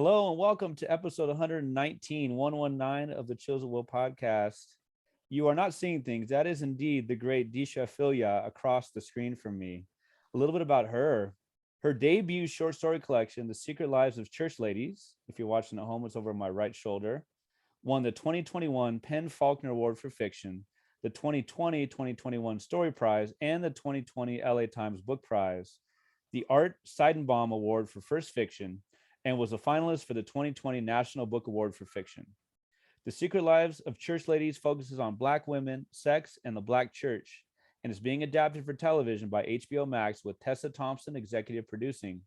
Hello and welcome to episode 119 of the Chills at Will podcast. You are not seeing things. That is indeed the great Deesha Philyaw across the screen from me. A little bit about her. Her debut short story collection, The Secret Lives of Church Ladies, if you're watching at home, it's over my right shoulder, won the 2021 Faulkner Award for Fiction, the 2020-2021 Story Prize, and the 2020 LA Times Book Prize, the Art Seidenbaum Award for First Fiction, and was a finalist for the 2020 National Book Award for Fiction. The Secret Lives of Church Ladies focuses on Black women, sex, and the Black church, and is being adapted for television by HBO Max with Tessa Thompson executive producing.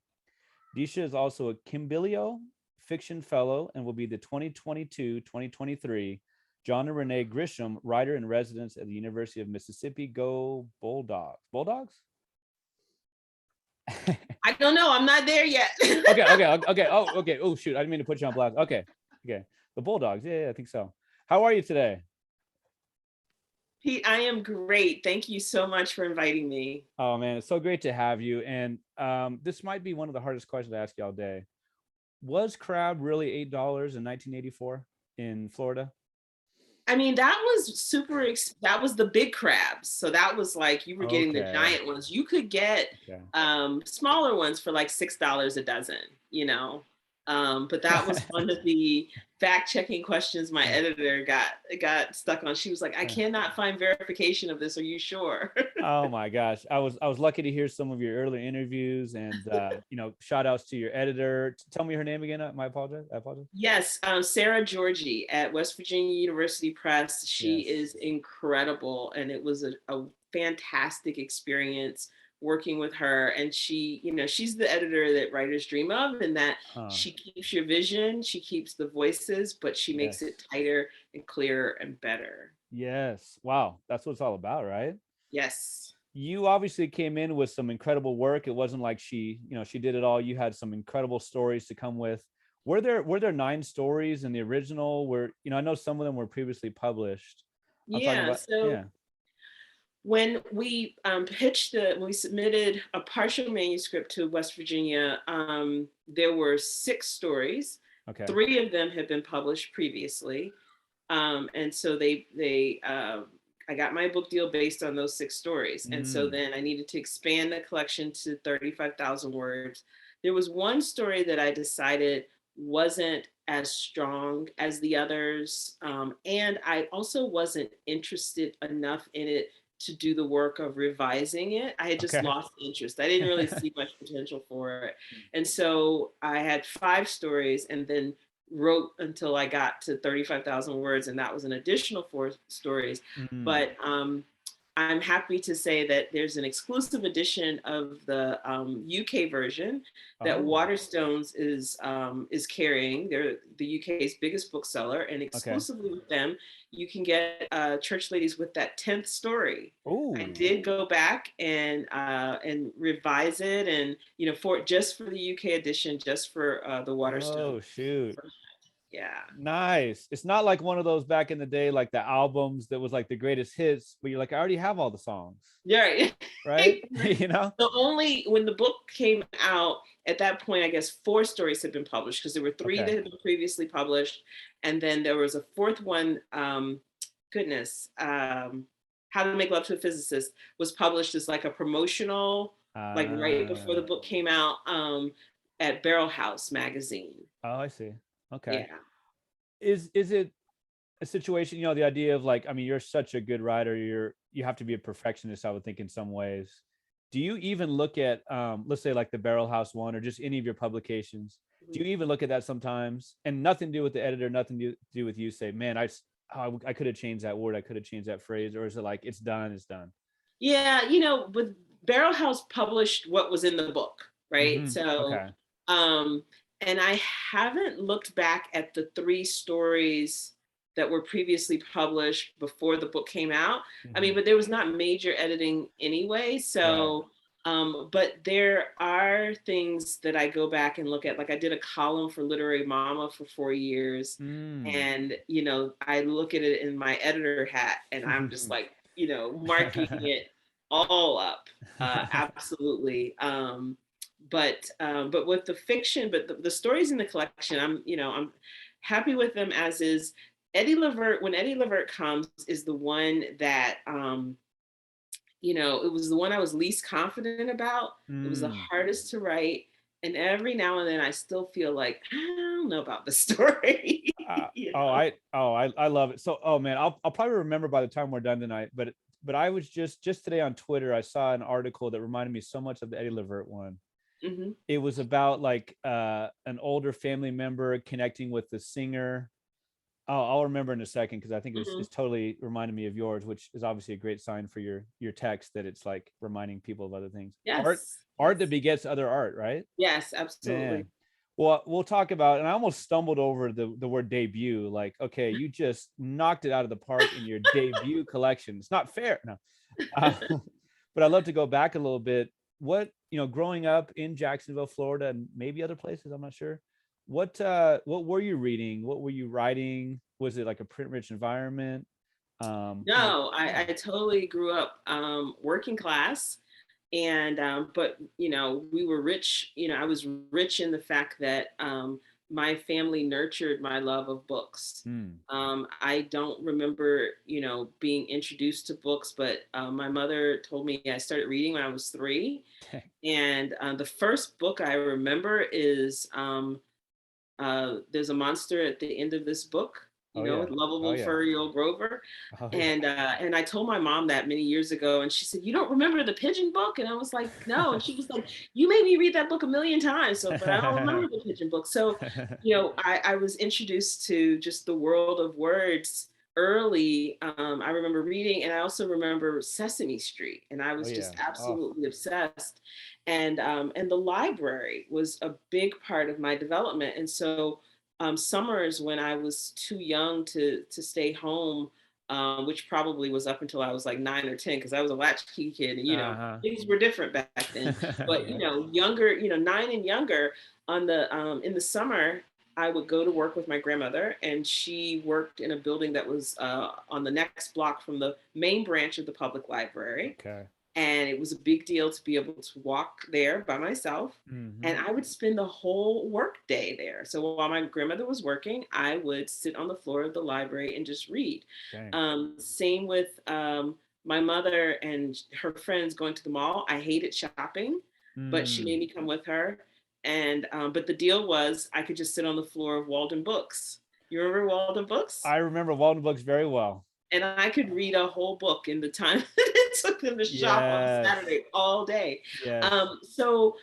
Deesha is also a Kimbilio Fiction Fellow and will be the 2022-2023 John and Renée Grisham Writer in Residence at the University of Mississippi. Go Bulldogs. Bulldogs? I don't know. I'm not there yet. Okay. Oh, okay. Oh, shoot. I didn't mean to put you on blast. Okay. The Bulldogs. Yeah, I think so. How are you today? Pete, I am great. Thank you so much for inviting me. Oh, man. It's so great to have you. And this might be one of the hardest questions to ask you all day. Was crab really $8 in 1984 in Florida? I mean, that was that was the big crabs. So that was like, you were getting the giant ones. You could get smaller ones for like $6 a dozen, you know? But that was one of the fact-checking questions my editor got stuck on. She was like, I cannot find verification of this. Are you sure? Oh my gosh. I was lucky to hear some of your earlier interviews and shout outs to your editor. Tell me her name again. I apologize. Yes, Sarah Georgie at West Virginia University Press. She is incredible. And it was a fantastic experience working with her. And she, she's the editor that writers dream of, and that she keeps your vision, she keeps the voices, but she makes it tighter and clearer and better. Yes. Wow. That's what it's all about, right? Yes. You obviously came in with some incredible work. It wasn't like she did it all. You had some incredible stories to come with. Were there 9 stories in the original? I know some of them were previously published. When we when we submitted a partial manuscript to West Virginia, there were 6 stories. Okay. 3 of them had been published previously. And so I got my book deal based on those 6 stories. And so then I needed to expand the collection to 35,000 words. There was one story that I decided wasn't as strong as the others. And I also wasn't interested enough in it to do the work of revising it. I had just lost interest. I didn't really see much potential for it. And so I had 5 stories and then wrote until I got to 35,000 words. And that was an additional 4 stories. But I'm happy to say that there's an exclusive edition of the UK version that Waterstones is carrying. They're the UK's biggest bookseller, and exclusively with them, you can get Church Ladies with that 10th story. Ooh. I did go back and revise it, and for the UK edition, just for the Waterstones. Oh shoot. Yeah. Nice. It's not like one of those back in the day, like the albums that was like the greatest hits, but you're like, I already have all the songs. Yeah. Right. When the book came out, at that point, I guess 4 stories had been published, because there were 3 that had been previously published. And then there was a 4th one, How to Make Love to a Physicist, was published as like a promotional, like right before the book came out, at Barrel House magazine. Oh, I see. Okay. Yeah. Is it a situation, the idea of like, I mean, you're such a good writer, you have to be a perfectionist, I would think, in some ways. Do you even look at, let's say like the Barrel House one, or just any of your publications? Do you even look at that sometimes, and nothing to do with the editor, nothing to do with you, say, man, I could have changed that word, I could have changed that phrase? Or is it like, it's done? Yeah. With Barrel House published what was in the book, right? And I haven't looked back at the 3 stories that were previously published before the book came out. I mean, but there was not major editing anyway. So, but there are things that I go back and look at. Like I did a column for Literary Mama for 4 years. And, I look at it in my editor hat, and I'm just like, marking it all up. Absolutely. but with the fiction, but the stories in the collection, I'm happy with them as is. Eddie Levert, when Eddie Levert comes, is the one that it was the one I was least confident about. It was the hardest to write. And every now and then I still feel like, I don't know about the story. I love it. So, oh man, I'll probably remember by the time we're done tonight, but I was just today on Twitter, I saw an article that reminded me so much of the Eddie Levert one. Mm-hmm. It was about like an older family member connecting with the singer. I'll remember in a second, because I think it's totally reminded me of yours, which is obviously a great sign for your text, that it's like reminding people of other things. Yes. Art that begets other art, right? Yes, absolutely. Man. Well, we'll talk about, and I almost stumbled over the word debut. Like, okay, you just knocked it out of the park in your debut collection. It's not fair. No. But I'd love to go back a little bit. What, growing up in Jacksonville, Florida, and maybe other places, I'm not sure. What were you reading? What were you writing? Was it like a print-rich environment? No, I totally grew up working class. And but we were rich. I was rich in the fact that my family nurtured my love of books. I don't remember being introduced to books, but my mother told me I started reading when I was 3. And the first book I remember is there's a monster at the end of this book, with lovable furry old Grover. And I told my mom that many years ago, and she said, "You don't remember the Pigeon book?" And I was like, "No." And she was like, "You made me read that book a million times, but I don't remember the Pigeon book." So, I was introduced to just the world of words early. I remember reading, and I also remember Sesame Street, and I was just absolutely obsessed. And the library was a big part of my development. And so summers when I was too young to stay home, which probably was up until I was like 9 or 10, because I was a latchkey kid, and things were different back then. But younger, 9 and younger, in the summer, I would go to work with my grandmother, and she worked in a building that was on the next block from the main branch of the public library. Okay. And it was a big deal to be able to walk there by myself. And I would spend the whole work day there. So while my grandmother was working, I would sit on the floor of the library and just read. Same with my mother and her friends going to the mall. I hated shopping, but she made me come with her. And but the deal was I could just sit on the floor of Walden Books. You remember Walden Books? I remember Walden Books very well. And I could read a whole book in the time that it took them to shop on Saturday all day. So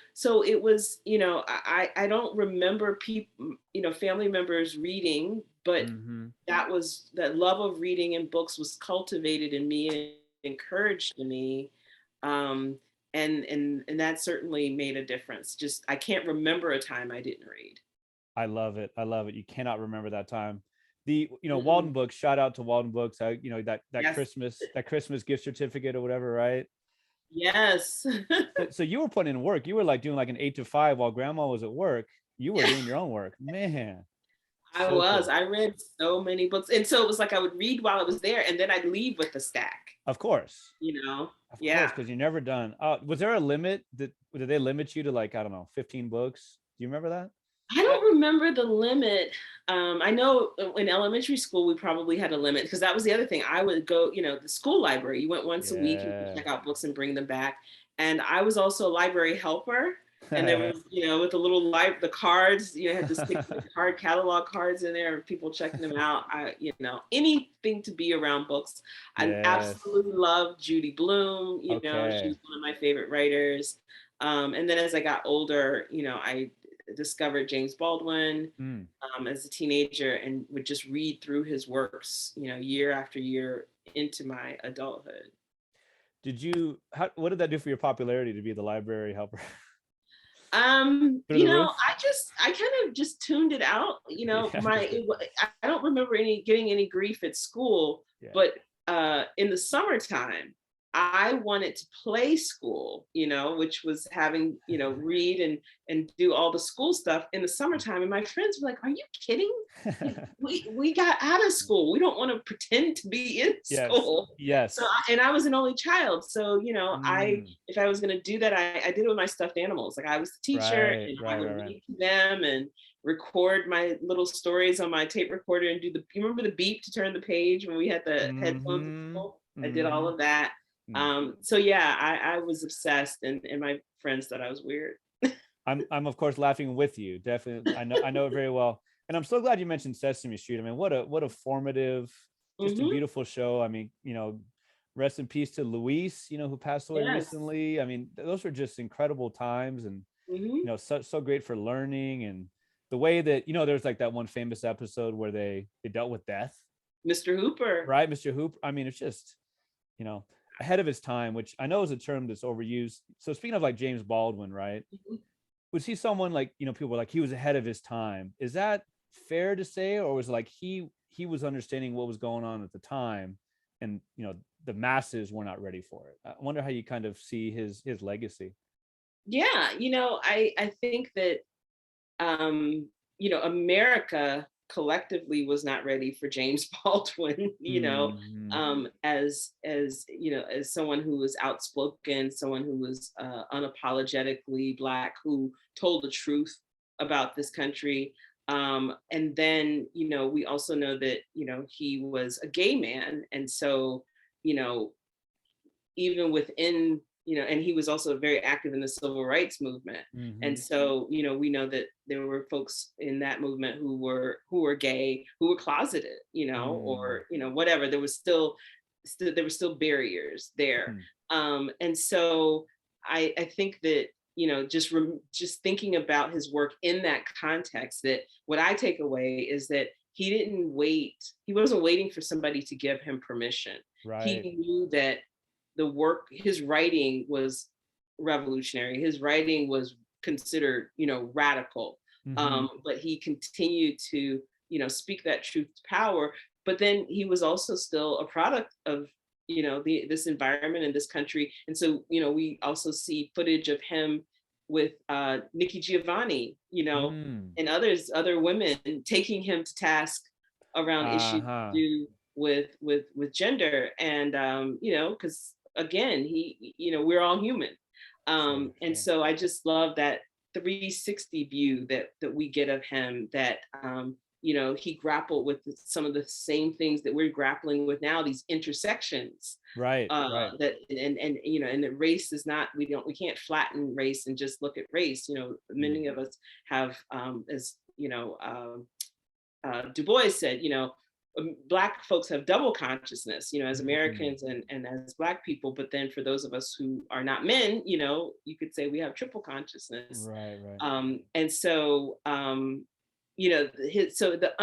it was, I don't remember people, family members reading, but that love of reading and books was cultivated in me and encouraged in me. And that certainly made a difference. Just, I can't remember a time I didn't read. I love it. You cannot remember that time. Walden Books, shout out to Walden Books. That Christmas gift certificate or whatever, right? Yes. So you were putting in work. You were like doing like an 8 to 5 while grandma was at work. You were doing your own work, man. I was. Cool. I read so many books, and so it was like I would read while I was there, and then I'd leave with the stack. Of course. Of course, because you're never done. Was there a limit? Did they limit you to like, I don't know, 15 books? Do you remember that? I don't remember the limit. I know in elementary school, we probably had a limit, because that was the other thing. I would go, the school library. You went once a week, you could check out books and bring them back. And I was also a library helper. And there was, with the the cards, you had to stick the card catalog cards in there, and people checking them out. Anything to be around books. I absolutely loved Judy Blume. She's one of my favorite writers. And then as I got older, I discovered James Baldwin as a teenager, and would just read through his works, year after year into my adulthood. What did that do for your popularity to be the library helper? I kind of just tuned it out. I don't remember getting any grief at school, but in the summertime, I wanted to play school, which was having, read and do all the school stuff in the summertime. And my friends were like, "Are you kidding? We got out of school. We don't want to pretend to be in Yes. school." Yes. So, and I was an only child. So, Mm. if I was going to do that, I did it with my stuffed animals. Like I was the teacher Right, and I right, would right, right. read to them and record my little stories on my tape recorder and you remember the beep to turn the page when we had the headphones Mm-hmm. available? I did all Mm-hmm. of that. Mm. So yeah, I was obsessed and my friends thought I was weird. I'm of course laughing with you. Definitely. I know it very well. And I'm so glad you mentioned Sesame Street. I mean, what a formative, just a Mm-hmm. beautiful show. I mean, rest in peace to Luis, who passed away Yes. recently. I mean, those were just incredible times, and Mm-hmm. so great for learning, and the way that there's like that one famous episode where they dealt with death, Mr. Hooper. right? Mr. Hoop. I mean, it's just, you know, ahead of his time, which I know is a term that's overused. So speaking of like James Baldwin, right? Mm-hmm. Was he someone like, people were like he was ahead of his time? Is that fair to say, or was it like he was understanding what was going on at the time, and the masses were not ready for it? I wonder how you kind of see his legacy. Yeah, I think that America collectively was not ready for James Baldwin, Mm-hmm. as someone who was outspoken, someone who was unapologetically Black, who told the truth about this country. And then, we also know that, he was a gay man. And so, you know, even within, and he was also very active in the civil rights movement. And Mm-hmm. so, we know that there were folks in that movement who were gay, who were closeted, or whatever. There were still barriers there. Mm. And so I think that just thinking about his work in that context, that what I take away is that he wasn't waiting for somebody to give him permission. Right. He knew that his writing was revolutionary. His writing was considered, radical. Mm-hmm. But he continued to, speak that truth to power. But then he was also still a product of, this environment in this country. And so, we also see footage of him with Nikki Giovanni, Mm. and other women taking him to task around issues to Uh-huh. do with gender. And because again, we're all human. Sure, And sure. so I just love that 360 view that we get of him, that he grappled with some of the same things that we're grappling with now, these intersections. Right, right. That and that race is not, we can't flatten race and just look at race. Mm. Many of us have, as Du Bois said, Black folks have double consciousness, as Mm. Americans and as Black people. But then for those of us who are not men, you could say we have triple consciousness. Right, right. And so, so the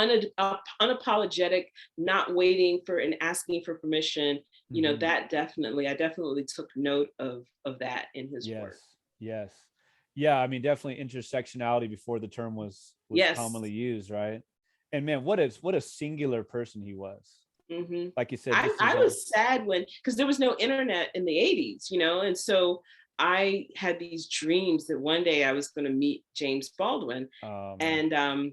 unapologetic, not waiting for and asking for permission, Mm-hmm. I definitely took note of that in his Yes, work. yes. Yeah, I mean, definitely intersectionality before the term was Yes. commonly used, right? And man, what a singular person he was. Hmm. Like you said, just I his own. was sad because there was no internet in the 80s, and so I had these dreams that one day I was going to meet James Baldwin. Oh man. And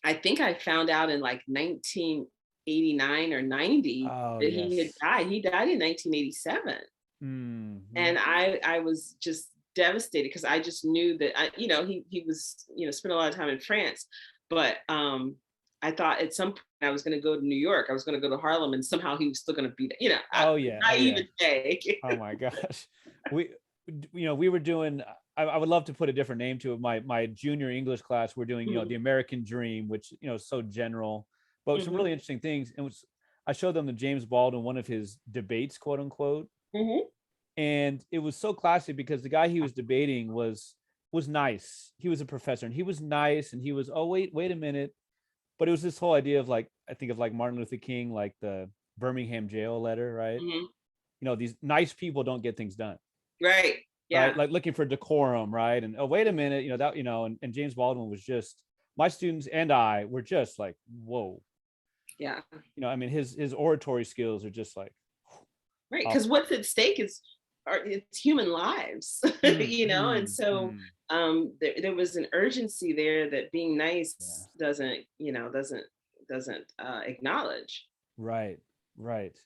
I think I found out in like 1989 or 90 Oh that he had yes. died. He died in 1987. Mm-hmm. And I was just devastated because I just knew that he was, spent a lot of time in France. But I thought at some point I was going to go to New York. I was going to go to Harlem, and somehow he was still going to be there. Oh yeah. Oh yeah. Naivete. Oh my gosh. We we were doing, I would love to put a different name to it. My junior English class, we're doing, the American Dream, which, is so general, but some Hmm. really interesting things. And I showed them the James Baldwin, one of his debates, quote unquote. Hmm. And it was so classic because the guy he was debating was nice. He was a professor and he was nice, and he was, oh wait a minute. But it was this whole idea of like, I think of like Martin Luther King, like the Birmingham jail letter, right? Hmm. These nice people don't get things done, Right. right? Yeah. Like looking for decorum, right? And oh, wait a minute, that, and James Baldwin was just, my students and I were just like, whoa. Yeah. I mean, his oratory skills are just like, Right, because what's at stake it's human lives, and so there was an urgency there that being nice doesn't acknowledge. Right, right.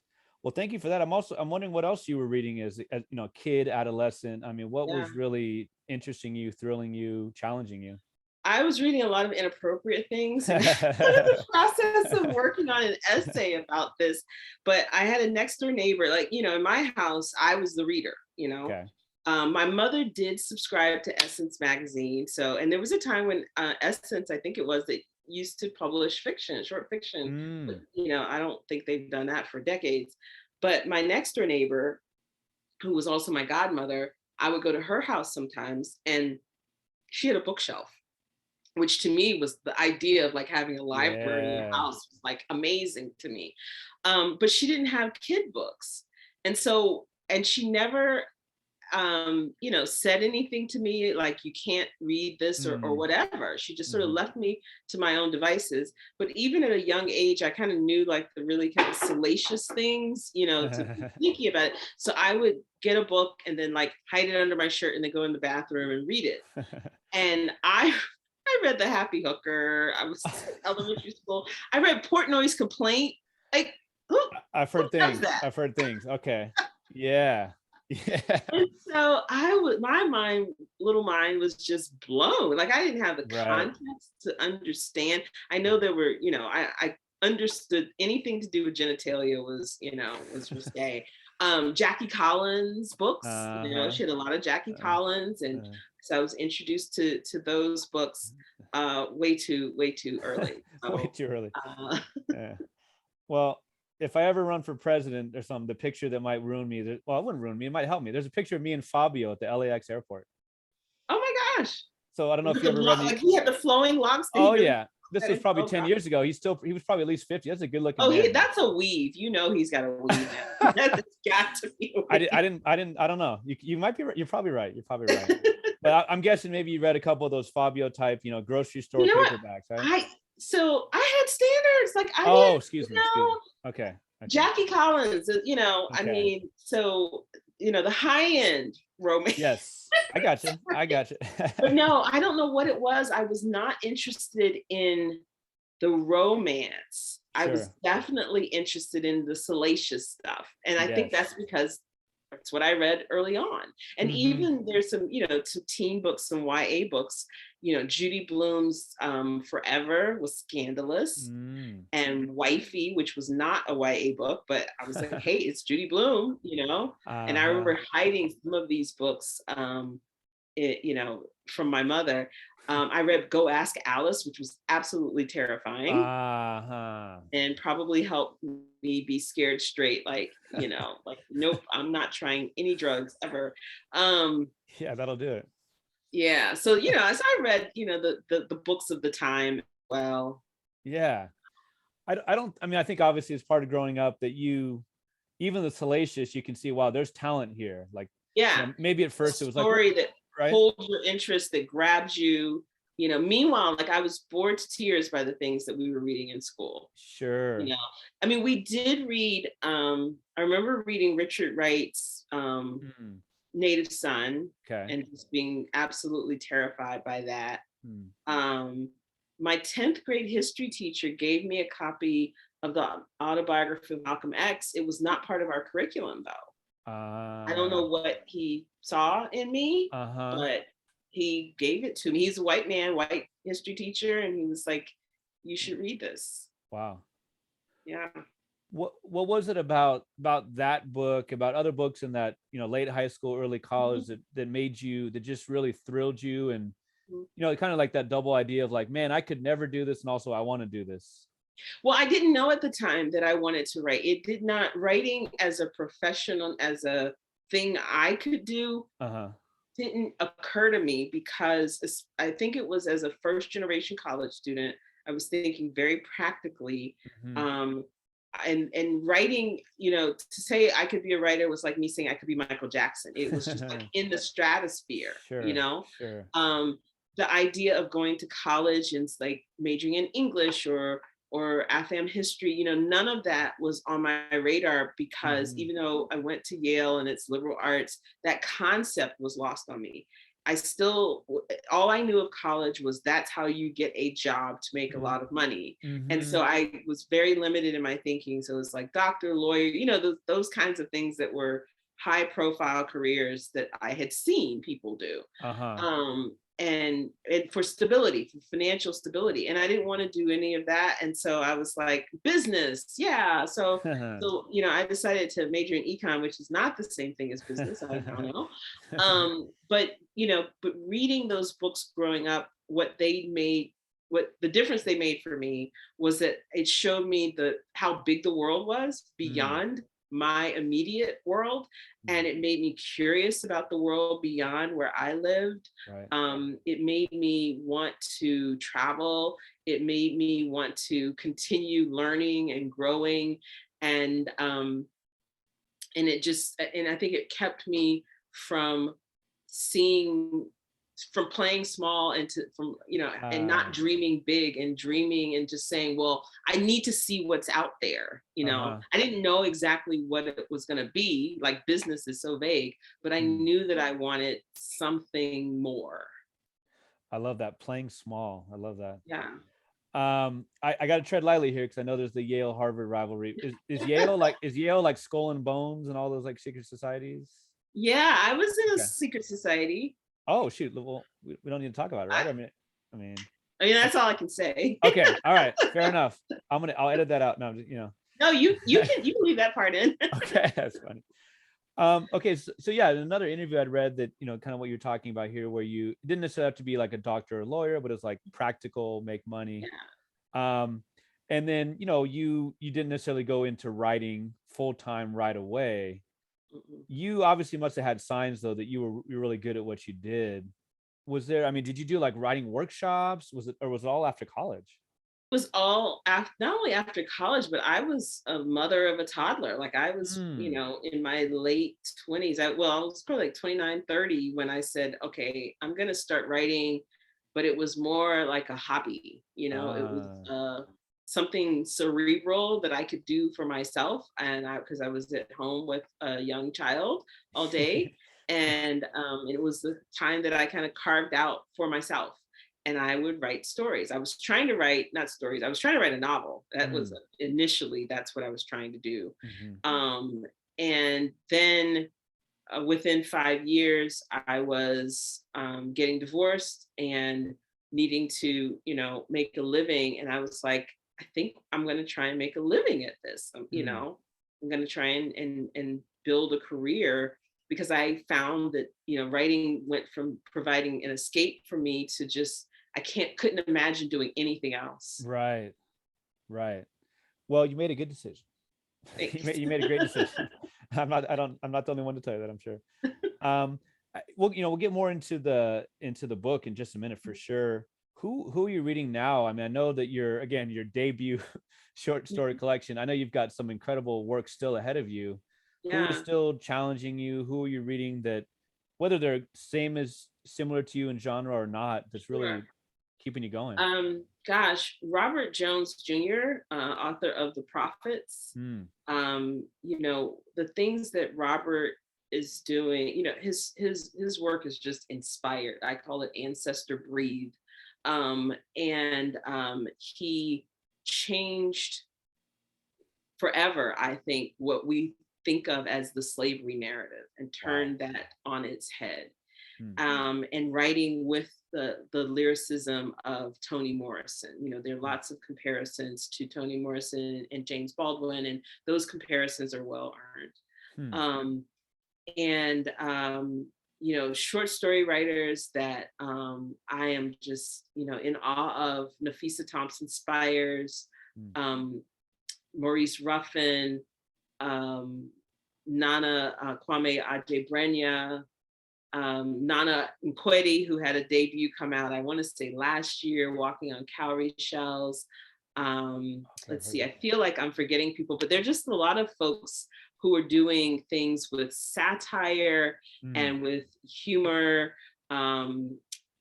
Well, thank you for that. I'm wondering what else you were reading as a kid, adolescent. I mean, what Yeah. was really interesting you, thrilling you, challenging you? I was reading a lot of inappropriate things and I'm in the process of working on an essay about this. But I had a next door neighbor, like, in my house, I was the reader, Okay. My mother did subscribe to Essence magazine. So, and there was a time when Essence, I think it was, that used to publish fiction, short fiction. But, I don't think they've done that for decades. But my next door neighbor, who was also my godmother, I would go to her house sometimes, and she had a bookshelf, which to me was the idea of like having a library in your house was like amazing to me. But she didn't have kid books. And she never, said anything to me like, you can't read this or whatever. She just sort of left me to my own devices. But even at a young age, I kind of knew like the really kind of salacious things, to be thinking about it. So I would get a book and then like hide it under my shirt and then go in the bathroom and read it. And I read The Happy Hooker. I was in elementary school. I read Portnoy's Complaint. Like, I've heard things. I've heard things. Okay. Yeah. Yeah. And so my little mind was just blown. Like I didn't have the context to understand. I know there were, I understood anything to do with genitalia was risque. Jackie Collins books, she had a lot of Jackie Collins, and so I was introduced to those books way too early. So, way too early. Well, if I ever run for president or something, the picture that might ruin me, it wouldn't ruin me, it might help me. There's a picture of me and Fabio at the LAX airport. Oh my gosh. So I don't know if you ever read like he had the flowing locks. Oh yeah. This was probably 10 years ago. He was probably at least 50. That's a good looking man. That's a weave. He's got a weave. That's got to be a weave. I don't know. You might be right. You're probably right. But I'm guessing maybe you read a couple of those Fabio type, grocery store paperbacks, right? So I had standards. Like excuse me. Okay. Jackie Collins, I mean, so the high end romance. Yes, I got you. But no, I don't know what it was. I was not interested in the romance. Sure. I was definitely interested in the salacious stuff. And I think that's because that's what I read early on. And even there's some, some teen books, some YA books, Judy Blume's Forever was scandalous, and Wifey, which was not a YA book, but I was like, hey, it's Judy Blume, and I remember hiding some of these books, from my mother. I read Go Ask Alice, which was absolutely terrifying, and probably helped me be scared straight. Like, like, nope, I'm not trying any drugs ever. Yeah, that'll do it. Yeah. So, as I read, the books of the time. Well, yeah. I think obviously it's part of growing up that even the salacious, you can see, wow, there's talent here. Like, maybe at first it was story like that holds your interest, that grabs you, meanwhile, like I was bored to tears by the things that we were reading in school. Sure. I mean, we did read, I remember reading Richard Wright's, Native Son, and just being absolutely terrified by that. My 10th grade history teacher gave me a copy of the autobiography of Malcolm X. It was not part of our curriculum, though. I don't know what he saw in me, but he gave it to me. He's a white man, white history teacher, and he was like, you should read this. Wow. Yeah. What was it about that book, about other books in that, late high school, early college that just really thrilled you, and kind of like that double idea of like, man, I could never do this, and also I want to do this? Well, I didn't know at the time that I wanted to write. It did not, writing as a professional, as a thing I could do, didn't occur to me, because I think it was as a first generation college student, I was thinking very practically. And writing, to say I could be a writer was like me saying I could be Michael Jackson. It was just like in the stratosphere, Sure. The idea of going to college and like majoring in English or or AFAM history, you know, none of that was on my radar, because Mhm. even though I went to Yale and it's liberal arts, that concept was lost on me. I still, all I knew of college was that's how you get a job to make a lot of money. And so Mhm. I was very limited in my thinking. So it was like doctor, lawyer, you know, those kinds of things that were high profile careers that I had seen people do. Uh-huh. And for stability, for financial stability. And I didn't want to do any of that. And so I was like, business, yeah. So you know, I decided to major in econ, which is not the same thing as business, I now know. But you know, but reading those books growing up, what the difference they made for me was that it showed me how big the world was Mm, beyond my immediate world, mm, and it made me curious about the world beyond where I lived. right. It made me want to travel. It made me want to continue learning and growing, and and I think it kept me from seeing from playing small into from you know and Uh, not dreaming big, and dreaming and just saying, well, I need to see what's out there. You know, uh-huh. I didn't know exactly what it was going to be. Like, business is so vague, but I Mm. knew that I wanted something more. I love that, playing small. I love that. Yeah. I got to tread lightly here because I know there's the Yale Harvard rivalry. Is Yale like Skull and Bones and all those like secret societies? Yeah, I was in a Okay. secret society. Oh shoot. Well, we don't need to talk about it, I, right? I mean. I mean, that's all I can say. Okay. All right. Fair enough. I'll edit that out. No, No, you can leave that part in. Okay, that's funny. Okay, so yeah, in another interview I'd read that, kind of what you're talking about here, where you didn't necessarily have to be like a doctor or lawyer, but it's like practical, make money. Yeah. Um, and then, you didn't necessarily go into writing full time right away. Mm-mm. You obviously must have had signs though that you're really good at what you did. I mean, did you do like writing workshops? Was it all after college? Was all after, not only after college, but I was a mother of a toddler. Like, I was, you Hmm. know, in my late 20s. I was probably like 29, 30 when I said, okay, I'm going to start writing. But it was more like a hobby, you know, it was Uh, something cerebral that I could do for myself. Because I was at home with a young child all day. And it was the time that I kind of carved out for myself, and I would write stories. I was trying to write, not stories, I was trying to write a novel. That was mm, initially, that's what I was trying to do. mhm, And then within 5 years, I was getting divorced and needing to, you know, make a living. And I was like, I think I'm going to try and make a living at this. You mm. know, I'm going to try and build a career, because I found that, you know, writing went from providing an escape for me to just, couldn't imagine doing anything else. Right, right. Well, you made a good decision. Thanks. You made a great decision. I'm not the only one to tell you that, I'm sure. We'll get more into the book in just a minute for sure. Who are you reading now? I mean, I know that your debut short story collection. I know you've got some incredible work still ahead of you. Who is Yeah. still challenging you? Who are you reading that, whether they're similar to you in genre or not, that's Sure. really keeping you going? Gosh, Robert Jones Jr., author of The Prophets. Hmm. You know, the things that Robert is doing, you know, his work is just inspired. I call it ancestor breathed. And he changed forever, I think, what we think of as the slavery narrative, and Wow. turned that on its head. Hmm. And writing with the lyricism of Toni Morrison. You know, there are Hmm. lots of comparisons to Toni Morrison and James Baldwin, and those comparisons are well earned. Hmm. Um, and you know, short story writers that I am just, you know, in awe of: Nafisa Thompson Spires, Hmm. um, Maurice Ruffin, um, Nana Kwame Adjei-Brenyah, Nana Nkweti, who had a debut come out, I want to say last year, Walking on Cowrie Shells. Okay, I've Let's heard see, of I feel like I'm forgetting people, but there are just a lot of folks who are doing things with satire that. and with humor. Um,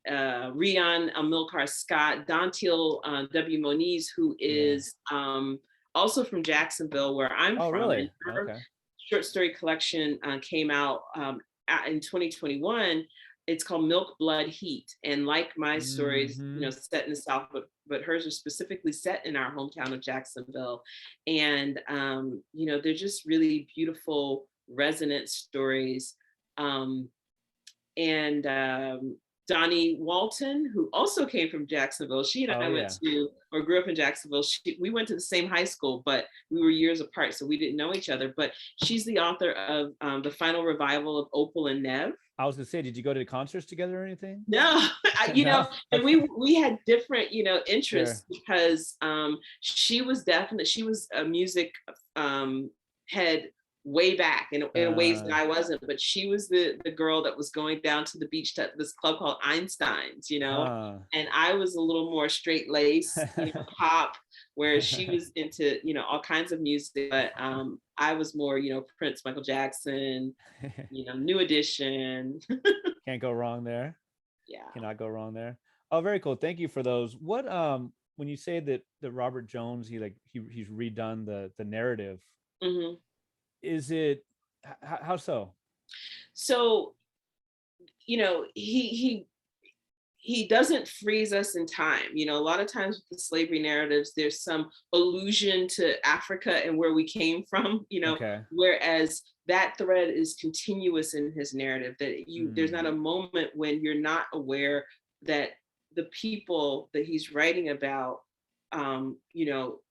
Rian Amilcar Scott, Dontiel W. Moniz, who is also from Jacksonville, where I'm Oh, from. really? And her Okay. short story collection came out in 2021. It's called Milk, Blood, Heat. And like my stories, set in the South, but hers are specifically set in our hometown of Jacksonville. And, they're just really beautiful, resonant stories. And Donnie Walton, who also came from Jacksonville. She and I grew up in Jacksonville. We went to the same high school, but we were years apart, so we didn't know each other. But she's the author of the final revival of Opal and Nev. I was gonna say, did you go to the concerts together or anything? No, and we had different, interests because she was a music head way back in ways that I wasn't, but she was the girl that was going down to the beach to this club called Einstein's, and I was a little more straight lace, pop, where she was into, all kinds of music, but I was more, Prince, Michael Jackson, New Edition. Can't go wrong there. Yeah. Cannot go wrong there. Oh, very cool. Thank you for those. What when you say that Robert Jones, he's redone the narrative, is it how so? So, he doesn't freeze us in time. A lot of times with the slavery narratives, there's some allusion to Africa and where we came from, whereas that thread is continuous in his narrative, that there's not a moment when you're not aware that the people that he's writing about,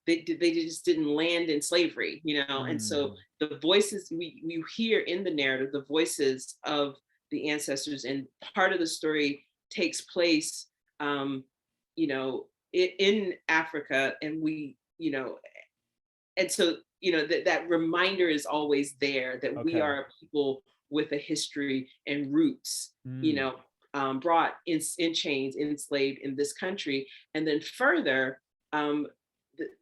they just didn't land in slavery, and so the voices we hear in the narrative, the voices of the ancestors, and part of the story takes place, in Africa, and and so that reminder is always there that we are people with a history and roots, brought in chains, enslaved in this country, and then further.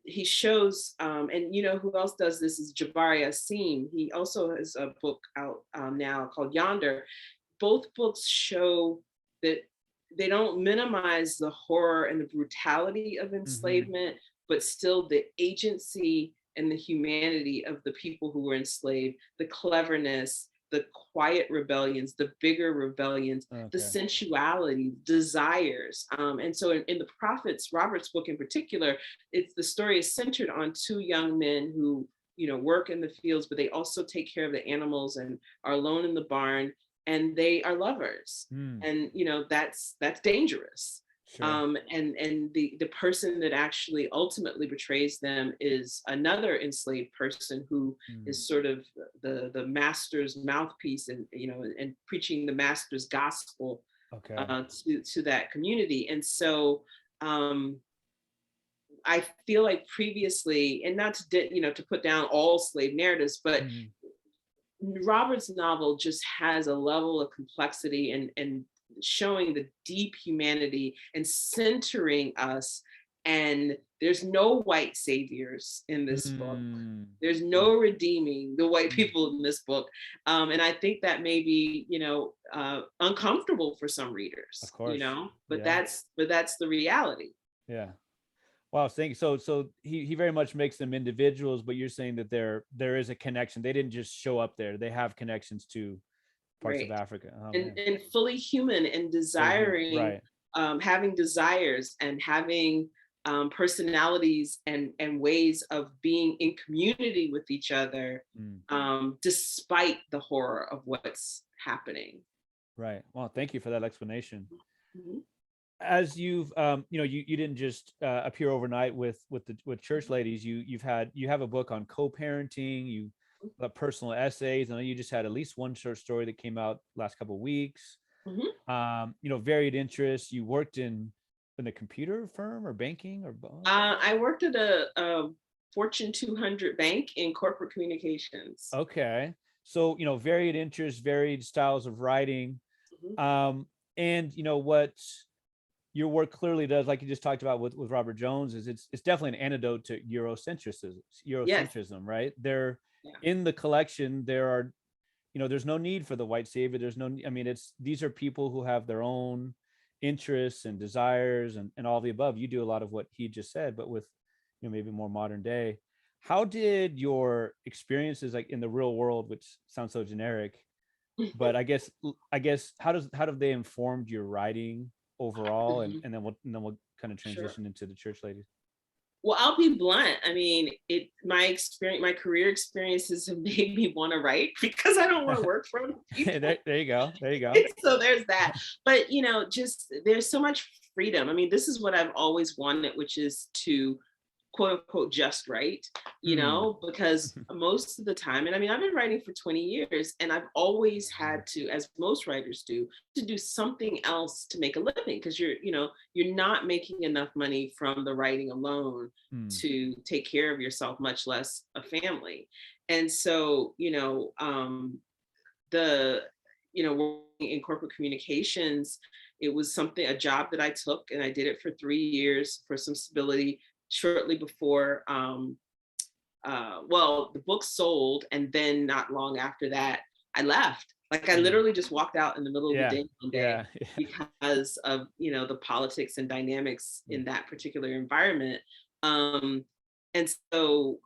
He shows, and who else does this is Jabari Asim. He also has a book out now called Yonder. Both books show that they don't minimize the horror and the brutality of enslavement, but still the agency and the humanity of the people who were enslaved, the cleverness, the quiet rebellions, the bigger rebellions, the sensuality, desires. And so in the Prophets, Robert's book in particular, the story is centered on two young men who, work in the fields, but they also take care of the animals and are alone in the barn, and they are lovers. And, that's dangerous. Sure. And the person that actually ultimately betrays them is another enslaved person who is sort of the master's mouthpiece, and and preaching the master's gospel to that community. And so I feel like previously, and not to to put down all slave narratives, but Robert's novel just has a level of complexity and showing the deep humanity and centering us. And there's no white saviors in this book. There's no redeeming the white people in this book. And I think that may be, uncomfortable for some readers, of course, but that's the reality. Yeah. Wow, thank you. So he very much makes them individuals, but you're saying that there is a connection. They didn't just show up there. They have connections to parts of Africa. Oh, and fully human, and desiring, having desires, and having personalities and ways of being in community with each other, despite the horror of what's happening. Right. Well, thank you for that explanation. As you've you didn't just appear overnight with church ladies. You have a book on co-parenting, personal essays. I know you just had at least one short story that came out last couple of weeks. Varied interests. You worked in a computer firm or banking or both? I worked at a Fortune 200 bank in corporate communications. Okay, so varied interests, varied styles of writing, and what your work clearly does, like you just talked about with Robert Jones, is it's definitely an antidote to Eurocentrism, right? There, in the collection, there are, there's no need for the white savior. There's no, these are people who have their own interests and desires and all the above. You do a lot of what he just said, but with, maybe more modern day. How did your experiences, like in the real world, which sounds so generic, but I guess how have they informed your writing overall, and then we'll kind of Sure. transition into the church ladies. Well, I'll be blunt. I mean, my career experiences have made me want to write because I don't want to work for people. there you go. There you go. So there's that. But just there's so much freedom. I mean, this is what I've always wanted, which is to quote unquote just write, because most of the time, and I mean, I've been writing for 20 years and I've always had to, as most writers do, to do something else to make a living, because you're not making enough money from the writing alone to take care of yourself, much less a family. And so, working in corporate communications, it was a job that I took, and I did it for 3 years for some stability. Shortly before, the book sold, and then not long after that, I left. Like I literally just walked out in the middle of the day one day because of the politics and dynamics in that particular environment. And so,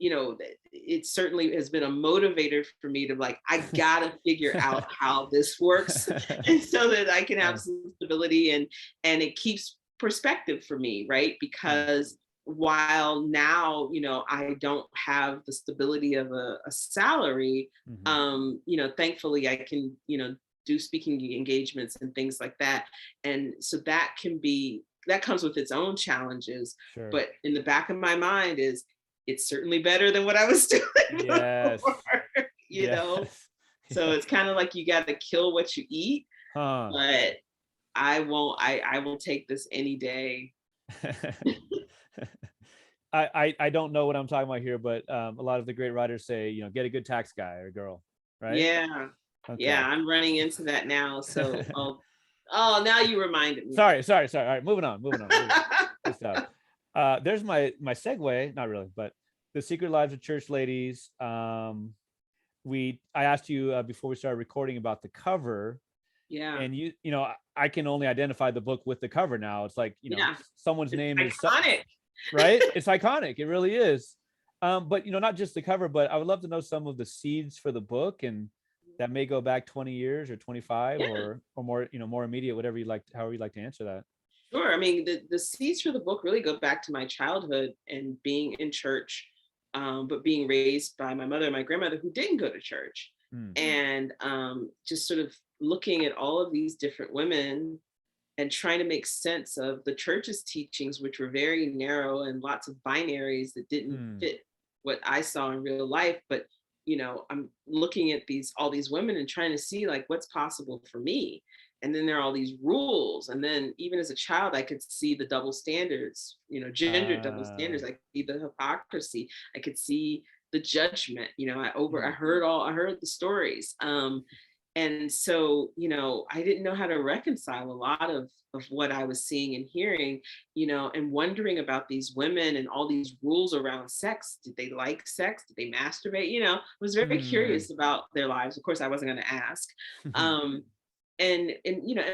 it certainly has been a motivator for me to I gotta figure out how this works, and so that I can have some stability, and it keeps perspective for me, right? Because while now, I don't have the stability of a salary, thankfully I can, do speaking engagements and things like that. And so that comes with its own challenges. Sure. But in the back of my mind it's certainly better than what I was doing before, know? So it's kind of like you got to kill what you eat, but I will take this any day. I don't know what I'm talking about here, but a lot of the great writers say, get a good tax guy or girl, right? Yeah. Okay. Yeah, I'm running into that now. So, now you reminded me. Sorry. All right, moving on. Good stuff. There's my segue, not really, but The Secret Lives of Church Ladies. I asked you before we started recording about the cover. Yeah. And I can only identify the book with the cover now. It's like, someone's name is iconic. Right? It's iconic. It really is. But not just the cover, but I would love to know some of the seeds for the book, and that may go back 20 years or 25 or more, more immediate, however you'd like to answer that. Sure. I mean, the seeds for the book really go back to my childhood and being in church, but being raised by my mother and my grandmother who didn't go to church. And just sort of looking at all of these different women and trying to make sense of the church's teachings, which were very narrow and lots of binaries that didn't fit what I saw in real life. But, I'm looking at all these women and trying to see what's possible for me. And then there are all these rules. And then even as a child, I could see the double standards, gender double standards. I could see the hypocrisy. I could see the judgment. I heard the stories. And so, I didn't know how to reconcile a lot of what I was seeing and hearing, and wondering about these women and all these rules around sex. Did they like sex? Did they masturbate? I was very curious about their lives. Of course, I wasn't going to ask. And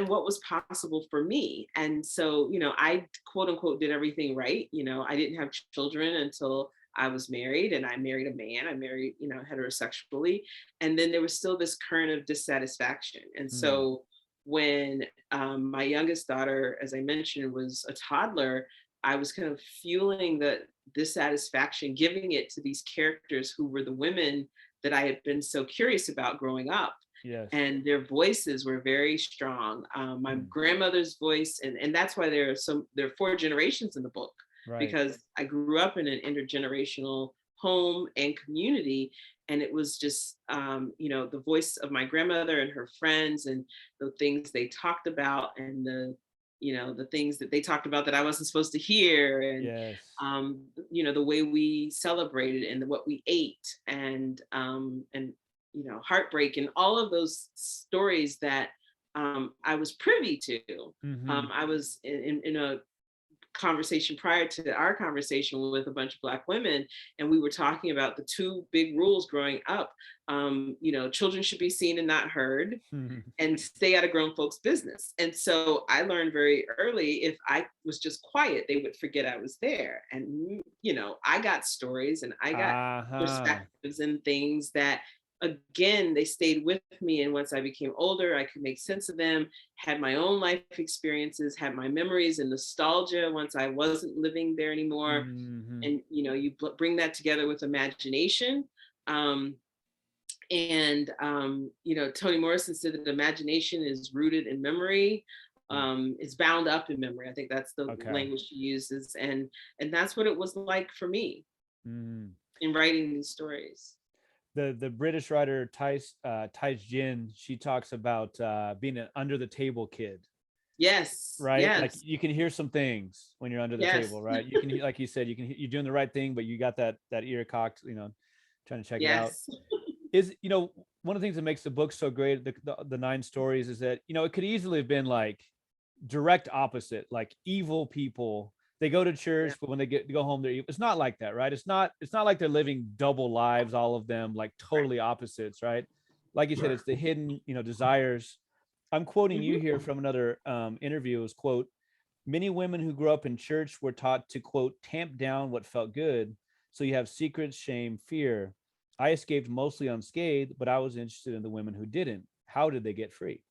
what was possible for me. And so, I quote unquote did everything right. I didn't have children until I was married, and I married a man. I married, heterosexually. And then there was still this current of dissatisfaction. And so when my youngest daughter, as I mentioned, was a toddler, I was kind of fueling the dissatisfaction, giving it to these characters who were the women that I had been so curious about growing up. Yes. And their voices were very strong. My grandmother's voice, and that's why there are 4 generations in the book. Right. Because I grew up in an intergenerational home and community, and it was just the voice of my grandmother and her friends, and the things they talked about, and the things that they talked about that I wasn't supposed to hear, and yes. The way we celebrated and what we ate, and heartbreak, and all of those stories that I was privy to. I was in a conversation prior to our conversation with a bunch of Black women, and we were talking about the two big rules growing up. Children should be seen and not heard, and stay out of grown folks' business. And so I learned very early, if I was just quiet, they would forget I was there. And, I got stories and I got perspectives and things that, again, they stayed with me. And once I became older, I could make sense of them, had my own life experiences, had my memories and nostalgia once I wasn't living there anymore. And, you bring that together with imagination. Toni Morrison said that imagination is rooted in memory, is bound up in memory. I think that's the language she uses. And that's what it was like for me in writing these stories. The British writer Thais Jin, she talks about being an under the table kid. Yes. Right. Yes. Like you can hear some things when you're under the table, right? You can, like you said, you're doing the right thing, but you got that ear cocked, trying to check it out. Is, one of the things that makes the book so great, the 9 stories, is that, it could easily have been like direct opposite, like evil people. They go to church, but when they go home, they're evil. It's not like that, right? It's not like they're living double lives, all of them, like totally opposites, right? Like you said, it's the hidden, desires. I'm quoting you here from another interview. It was, quote, "Many women who grew up in church were taught to, quote, tamp down what felt good. So you have secrets, shame, fear. I escaped mostly unscathed, but I was interested in the women who didn't. How did they get free?"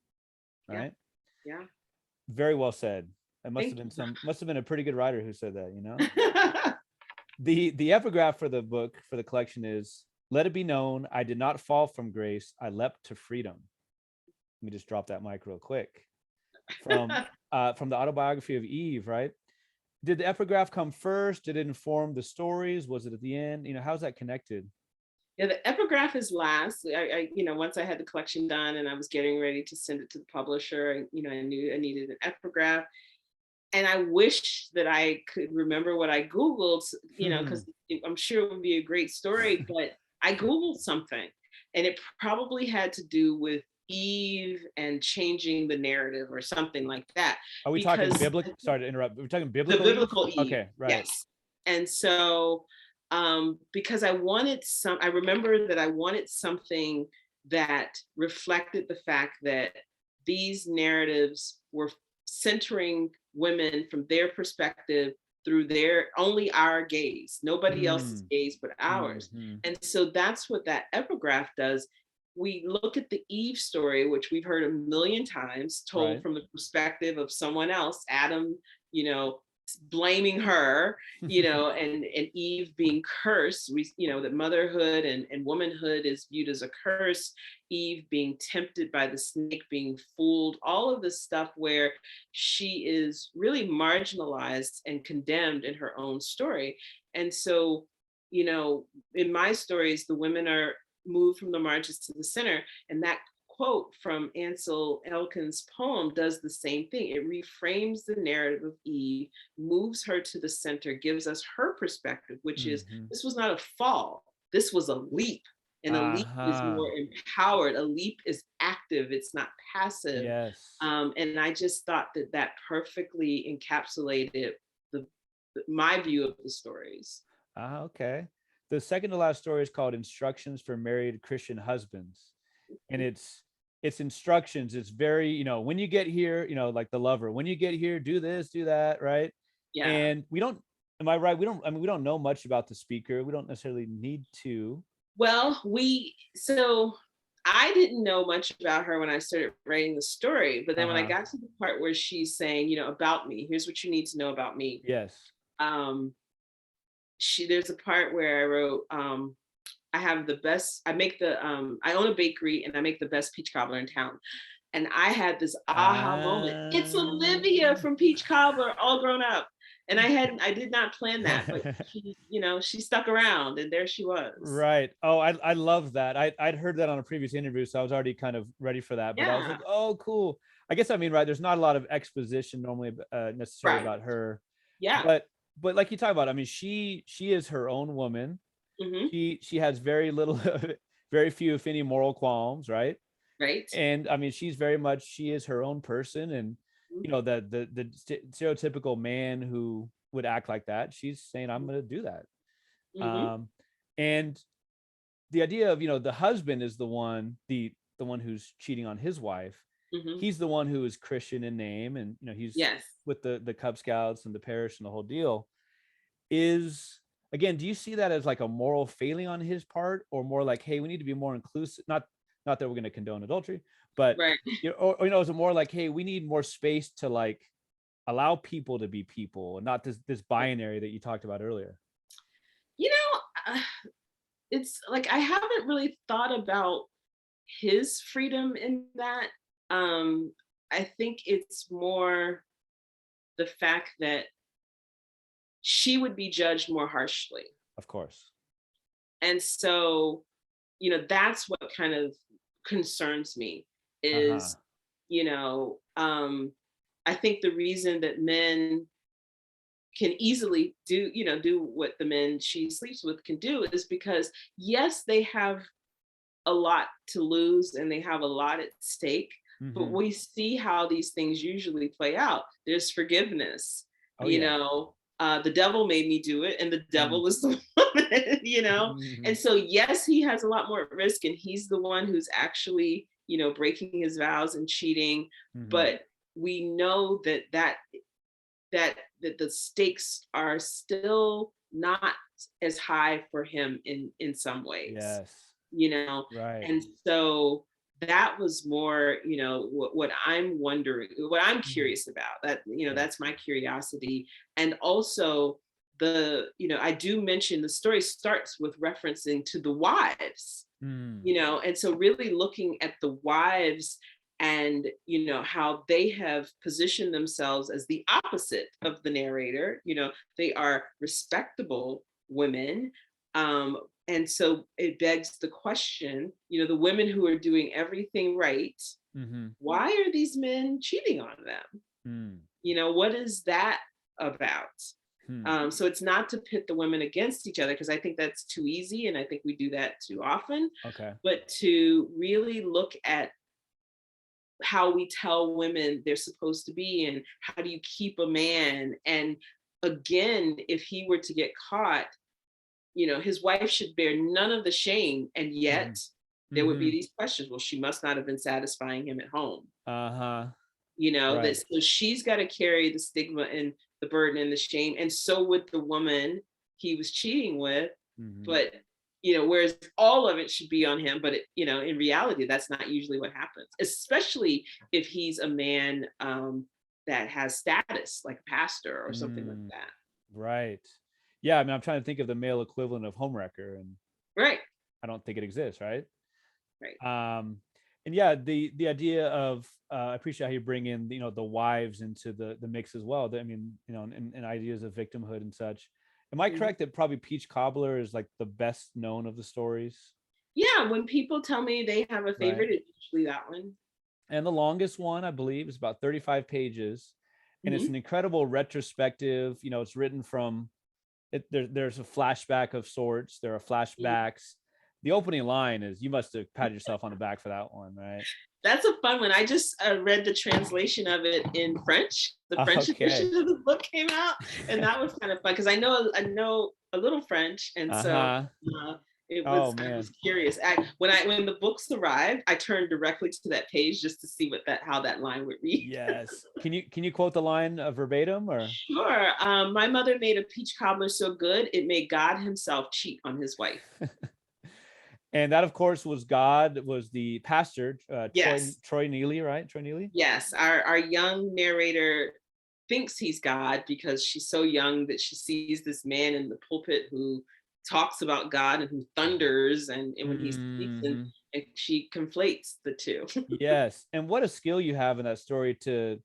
Right? Yeah. Very well said. It must have been a pretty good writer who said that, The epigraph for the book, for the collection, is, "Let it be known, I did not fall from grace. I leapt to freedom." Let me just drop that mic real quick. From the autobiography of Eve, right? Did the epigraph come first? Did it inform the stories? Was it at the end? How's that connected? Yeah, the epigraph is last. I once I had the collection done and I was getting ready to send it to the publisher, I knew I needed an epigraph. And I wish that I could remember what I Googled, because I'm sure it would be a great story, but I Googled something and it probably had to do with Eve and changing the narrative or something like that. Are we talking biblical? Sorry to interrupt. We're talking biblical. The biblical Eve. Okay, right. Yes. And so, because I remember that I wanted something that reflected the fact that these narratives were centering women from their perspective through only our gaze, nobody else's gaze but ours. And so that's what that epigraph does. We look at the Eve story, which we've heard a million times, told from the perspective of someone else, Adam, blaming her, and Eve being cursed. That motherhood and womanhood is viewed as a curse. Eve being tempted by the snake, being fooled, all of this stuff where she is really marginalized and condemned in her own story. And so, in my stories, the women are moved from the margins to the center. And that quote from Ansel Elkins' poem does the same thing. It reframes the narrative of Eve, moves her to the center, gives us her perspective, which is, this was not a fall, this was a leap. And a leap is more empowered. A leap is active, it's not passive. Yes. And I just thought that perfectly encapsulated my view of the stories. Okay. The second to last story is called Instructions for Married Christian Husbands. And it's instructions. It's very, when you get here, like the lover, when you get here, do this, do that, right? Yeah. And am I right? We don't know much about the speaker. We don't necessarily need to. Well, so I didn't know much about her when I started writing the story, but then when I got to the part where she's saying, about me, here's what you need to know about me. Yes. There's a part where I wrote, I own a bakery and I make the best peach cobbler in town. And I had this aha moment. It's Olivia from Peach Cobbler, all grown up. And I did not plan that, but she stuck around and there she was. Right. Oh, I love that. I'd heard that on a previous interview, so I was already kind of ready for that. But I was like, oh, cool. I guess right. There's not a lot of exposition normally necessarily about her. Yeah. But like you talk about, she is her own woman. She has very little, very few, if any, moral qualms, right? Right. And she is her own person, and the stereotypical man who would act like that. She's saying, I'm going to do that. Mm-hmm. And the idea of, the husband is the one who's cheating on his wife. Mm-hmm. He's the one who is Christian in name, and he's Yes. with the Cub Scouts and the parish and the whole deal. Is, again, do you see that as like a moral failing on his part, or more like, hey, we need to be more inclusive? Not that we're going to condone adultery, but Right. is it more like, hey, we need more space to like allow people to be people, and not this binary that you talked about earlier? It's like I haven't really thought about his freedom in that. I think it's more the fact that she would be judged more harshly. Of course. And so, that's what kind of concerns me is, I think the reason that men can easily do what the men she sleeps with can do is because, yes, they have a lot to lose and they have a lot at stake. But Mm-hmm. we see how these things usually play out. There's forgiveness. Oh, yeah. The devil made me do it, and the devil is the woman. Mm-hmm. And so, yes, he has a lot more risk, and he's the one who's actually, breaking his vows and cheating. Mm-hmm. But we know that the stakes are still not as high for him in some ways. Yes. Right. And so that was more, what I'm wondering, what I'm curious about. That, that's my curiosity. And also I do mention the story starts with referencing to the wives, and so really looking at the wives and how they have positioned themselves as the opposite of the narrator. They are respectable women, and so it begs the question, the women who are doing everything right, why are these men cheating on them? What is that about? So it's not to pit the women against each other, because I think that's too easy, and I think we do that too often. Okay. But to really look at how we tell women they're supposed to be, and how do you keep a man, and again, if he were to get caught, his wife should bear none of the shame, and yet there would be these questions. Well, she must not have been satisfying him at home. Right. That, so she's got to carry the stigma and the burden and the shame, and so would the woman he was cheating with. But whereas all of it should be on him, but in reality, that's not usually what happens, especially if he's a man that has status, like a pastor or something like that. Right. Yeah, I mean, I'm trying to think of the male equivalent of homewrecker, and right, I don't think it exists. Right. And yeah, the idea of I appreciate how you bring in the wives into the mix as well. I mean, and ideas of victimhood and such. Am I correct that probably Peach Cobbler is like the best known of the stories? Yeah, when people tell me they have a favorite, it's usually that one. And the longest one, I believe, is about 35 pages. And it's an incredible retrospective. It's written from there's a flashback of sorts. There are flashbacks. The opening line is, you must have patted yourself on the back for that one, right? That's a fun one. I just read the translation of it in French. The French edition of the book came out, and that was kind of fun because I know a little French, and so it was. I was curious. When the books arrived, I turned directly to that page just to see how that line would read. Yes. Can you quote the line verbatim or? Sure. My mother made a peach cobbler so good it made God himself cheat on his wife. And that, of course, was the pastor, yes. Troy Neely, right? Troy Neely? Yes. Our young narrator thinks he's God because she's so young that she sees this man in the pulpit who talks about God and who thunders and when he speaks, and she conflates the two. Yes. And what a skill you have in that story to,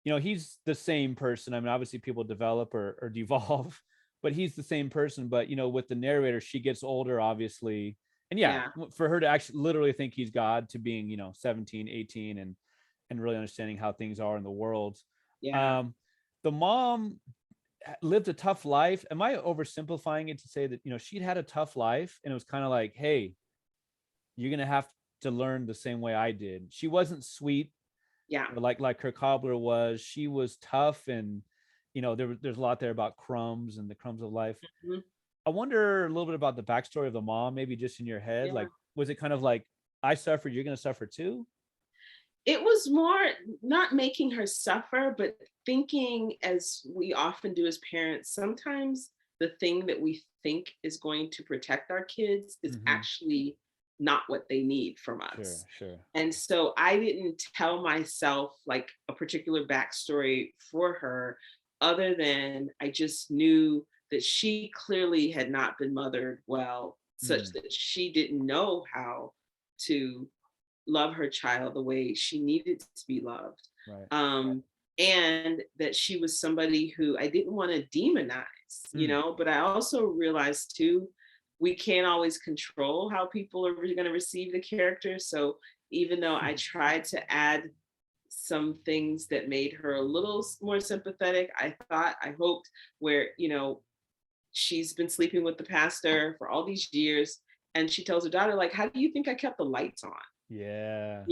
he's the same person. I mean, obviously people develop or devolve, but he's the same person. But, with the narrator, she gets older, obviously. And for her to actually literally think he's God, to being, 17, 18 and really understanding how things are in the world. Yeah. The mom lived a tough life. Am I oversimplifying it to say that, she'd had a tough life and it was kind of like, hey, you're going to have to learn the same way I did. She wasn't sweet. Yeah. Like her cobbler was, she was tough, and there's a lot there about crumbs and the crumbs of life. Mm-hmm. I wonder a little bit about the backstory of the mom, maybe just in your head. Yeah. Like, was it kind of like, I suffered, you're going to suffer too? It was more not making her suffer, but thinking, as we often do as parents, sometimes the thing that we think is going to protect our kids is Mm-hmm. actually not what they need from Sure, us. sure. And so I didn't tell myself like a particular backstory for her, other than I just knew that she clearly had not been mothered well, such Mm, that she didn't know how to love her child the way she needed to be loved. right. Um, and that she was somebody who I didn't want to demonize, Mm, but I also realized too, we can't always control how people are going to receive the character. So even though I tried to add some things that made her a little more sympathetic, I hoped, where, she's been sleeping with the pastor for all these years. And she tells her daughter, like, how do you think I kept the lights on? yeah.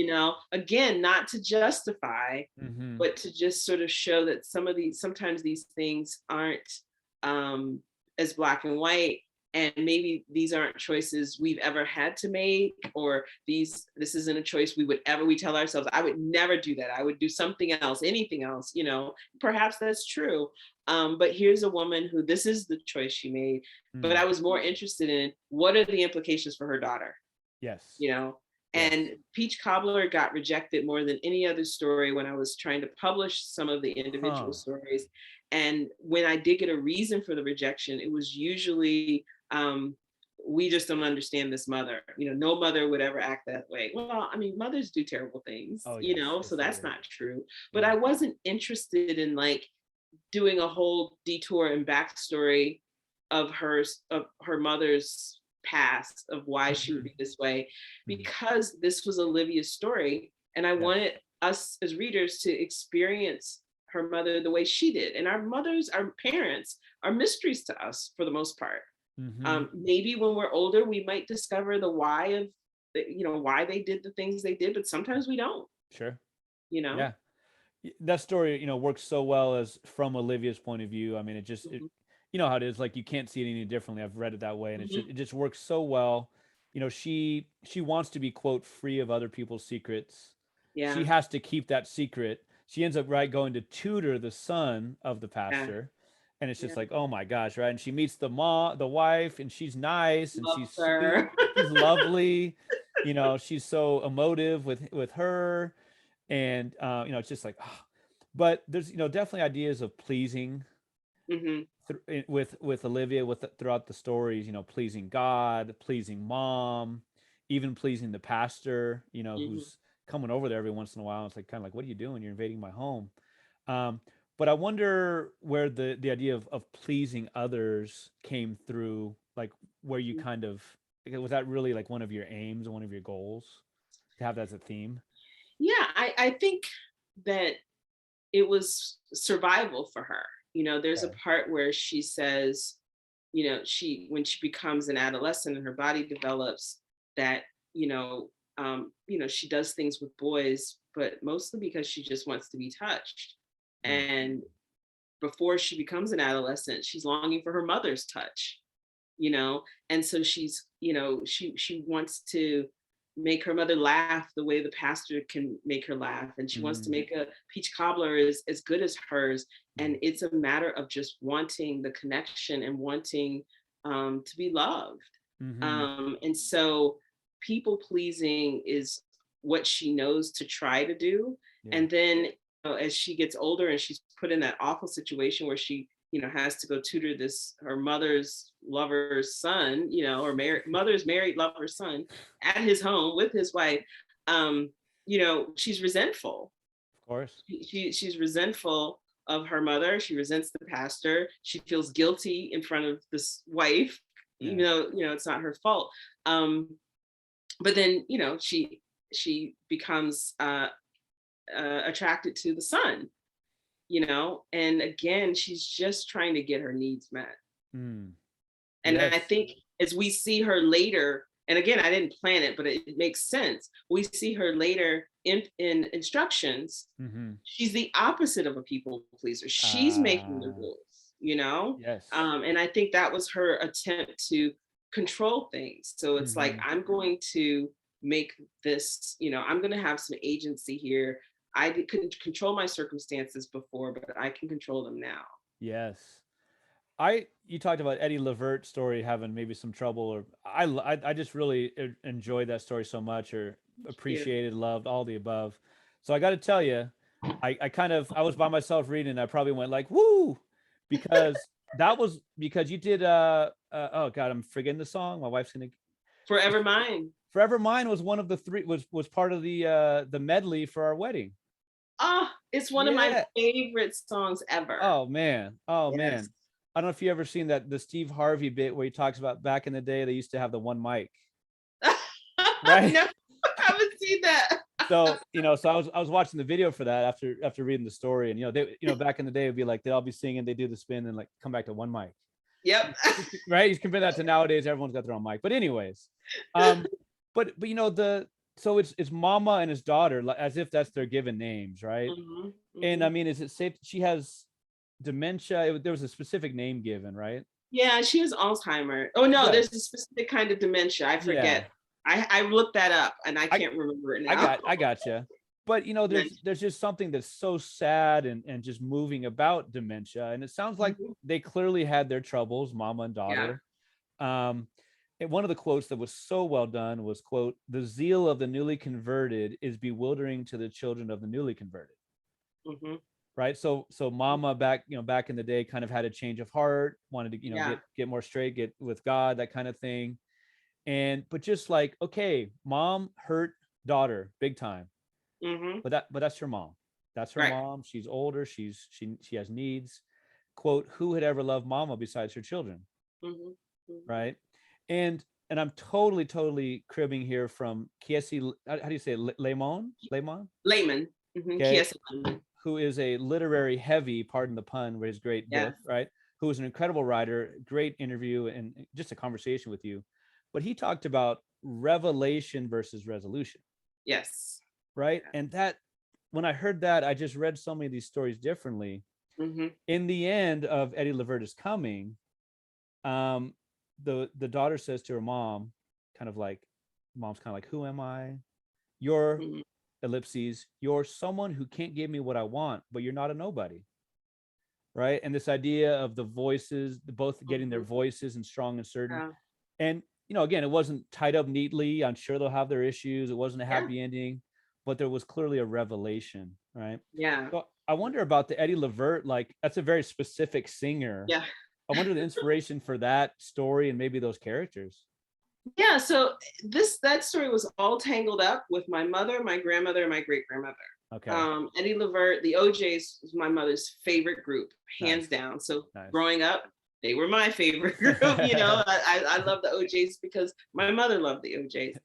Again, not to justify, Mm-hmm. but to just sort of show that sometimes these things aren't um, as black and white. And maybe these aren't choices we've ever had to make, or this isn't a choice we tell ourselves, I would never do that. I would do something else, anything else, perhaps that's true. But here's a woman who this is the choice she made. But Mm, I was more interested in what are the implications for her daughter, yes. you know? Yes. And Peach Cobbler got rejected more than any other story when I was trying to publish some of the individual Huh. stories. And when I did get a reason for the rejection, it was usually, we just don't understand this mother. No mother would ever act that way. Well, I mean, mothers do terrible things, Oh, yes. so Yes, they that's do. not true. But Yeah. I wasn't interested in like doing a whole detour and backstory of her mother's past, of why she would Mm-hmm. be this way, Mm-hmm. because this was Olivia's story, and I Yes. wanted us as readers to experience her mother the way she did. And our parents are mysteries to us for the most part. Mm-hmm. Maybe when we're older we might discover the why of why they did the things they did, but sometimes we don't Sure. you know Yeah. That story, works so well as from Olivia's point of view. I mean, it, Mhm. how it is. Like, you can't see it any differently. I've read it that way, and Mhm. it just works so well. She wants to be, quote, free of other people's secrets. She Yeah. has to keep that secret. She ends up, right, going to tutor the son of the Yeah. pastor, and it's just Yeah. like, oh my gosh, right? And she meets the wife, and she's nice and Love she's sweet, her. she's lovely. She's so emotive with her, and it's just like, oh. But there's definitely ideas of pleasing Mhm. with Olivia, throughout the stories, pleasing God, pleasing mom, even pleasing the pastor, Mhm. who's coming over there every once in a while. It's like, kind of like, what are you doing? You're invading my home. um, but I wonder where the idea of pleasing others came through, like, where you kind of, was that really like one of your aims, one of your goals, to have that as a theme? Yeah, I think that it was survival for her. There's a Okay. part where she says, she when she becomes an adolescent and her body develops, that, she does things with boys, but mostly because she just wants to be touched. Mm. And before she becomes an adolescent, she's longing for her mother's touch, and so she's, she wants to make her mother laugh the way the pastor can make her laugh, and she wants to Mm. make a peach cobbler as good as hers. And it's a matter of just wanting the connection and wanting to be loved. Mm-hmm. And so people pleasing is what she knows to try to do. Yeah. And then, as she gets older and she's put in that awful situation where she, has to go tutor her mother's lover's son, or mother's married lover's son at his home with his wife. She's resentful. Of course. She's resentful of her mother. She resents the pastor. She feels guilty in front of this wife, Yeah. even though, it's not her fault. But then, she becomes attracted to the son, and again, she's just trying to get her needs met. Mm. And I Yes. think as we see her later and again, I didn't plan it, but it makes sense. We see her later in instructions. Mm-hmm. She's the opposite of a people pleaser. She's making the rules, you know? Yes. And I think that was her attempt to control things. So it's like, I'm going to make this, you know, I'm going to have some agency here. I couldn't control my circumstances before, but I can control them now. Yes. You talked about Eddie Levert's story having maybe some trouble, or I just really enjoyed that story so much, or appreciated, loved, all the above. So I got to tell you, I was by myself reading, and I probably went like, woo, because because you did oh God, I'm forgetting the song. My wife's gonna Forever Mine. Forever Mine was one of the three, was part of the medley for our wedding. Oh, it's one of my favorite songs ever. Oh man. I don't know if you ever seen the Steve Harvey bit where he talks about back in the day they used to have the one mic. Right? No, I haven't seen that. So, so I was watching the video for that after reading the story, and they back in the day it'd be like they'd all be singing, they do the spin and like come back to one mic. Yep. Right? You compare that to nowadays, everyone's got their own mic. But anyways, but so it's Mama and his daughter, as if that's their given names, right? And I mean, is it safe? She has dementia. There was a specific name given, right? Yeah, she has Alzheimer's. Oh no, there's a specific kind of dementia. I forget. I looked that up and I can't remember it now. I gotcha. But there's just something that's so sad and just moving about dementia. And it sounds like they clearly had their troubles, mama and daughter. Yeah. And one of the quotes that was so well done was, quote, "The zeal of the newly converted is bewildering to the children of the newly converted." Right. So mama back in the day kind of had a change of heart, wanted to, get more straight, get with God, that kind of thing. But just like, okay, mom hurt daughter big time. But that's your mom. That's her mom. She's older. She has needs. Quote, "Who had ever loved mama besides her children?" Right. And I'm totally cribbing here from Kiesi. How do you say it? Layman? Okay. Who is a literary heavy, pardon the pun, with his great book, right? Who is an incredible writer, great interview, and just a conversation with you. But he talked about revelation versus resolution. Yes. Right. And that, when I heard that, I just read so many of these stories differently. In the end of Eddie Levert Is Coming, the daughter says to her mom, mom's kind of like, "Who am I? You're ellipses. You're someone who can't give me what I want, but you're not a nobody." Right. And this idea of the voices, both getting their voices and strong and certain. And, again, it wasn't tied up neatly. I'm sure they'll have their issues. It wasn't a happy ending, but there was clearly a revelation. Right. Yeah. So I wonder about the Eddie Levert, like that's a very specific singer. Yeah. I wonder the inspiration for that story and maybe those characters. Yeah, so that story was all tangled up with my mother, my grandmother, and my great grandmother. Okay. Eddie Levert, the OJs was my mother's favorite group, hands down. So growing up, they were my favorite group. I love the OJs because my mother loved the OJs.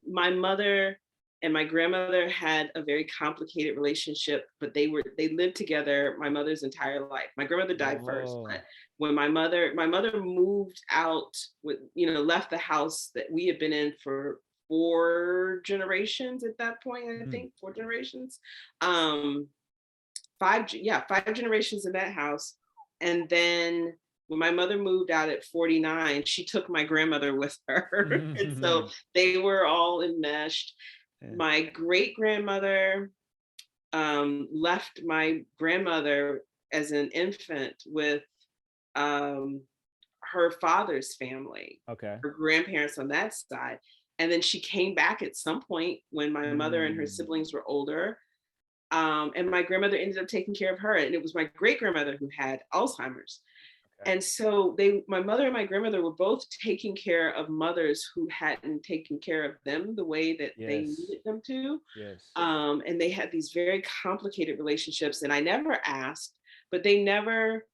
My mother and my grandmother had a very complicated relationship, but they lived together my mother's entire life. My grandmother died first, but when my mother moved out left the house that we had been in for 4 generations at that point, I think 4 generations, 5 generations in that house. And then when my mother moved out at 49, she took my grandmother with her. And so they were all enmeshed. My great grandmother left my grandmother as an infant with her father's family, her grandparents on that side. And then she came back at some point when my mother and her siblings were older. And my grandmother ended up taking care of her. And it was my great grandmother who had Alzheimer's. And so my mother and my grandmother were both taking care of mothers who hadn't taken care of them the way that they needed them to. And they had these very complicated relationships. And I never asked, but they never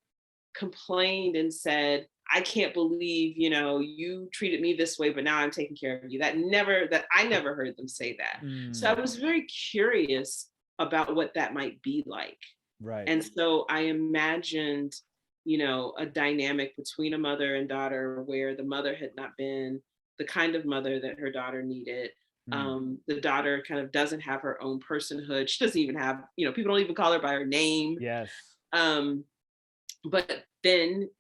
complained and said, "I can't believe, you treated me this way, but now I'm taking care of you." I never heard them say that. So I was very curious about what that might be like. Right. And so I imagined a dynamic between a mother and daughter where the mother had not been the kind of mother that her daughter needed. The daughter kind of doesn't have her own personhood. She doesn't even have, people don't even call her by her name. Yes. But then,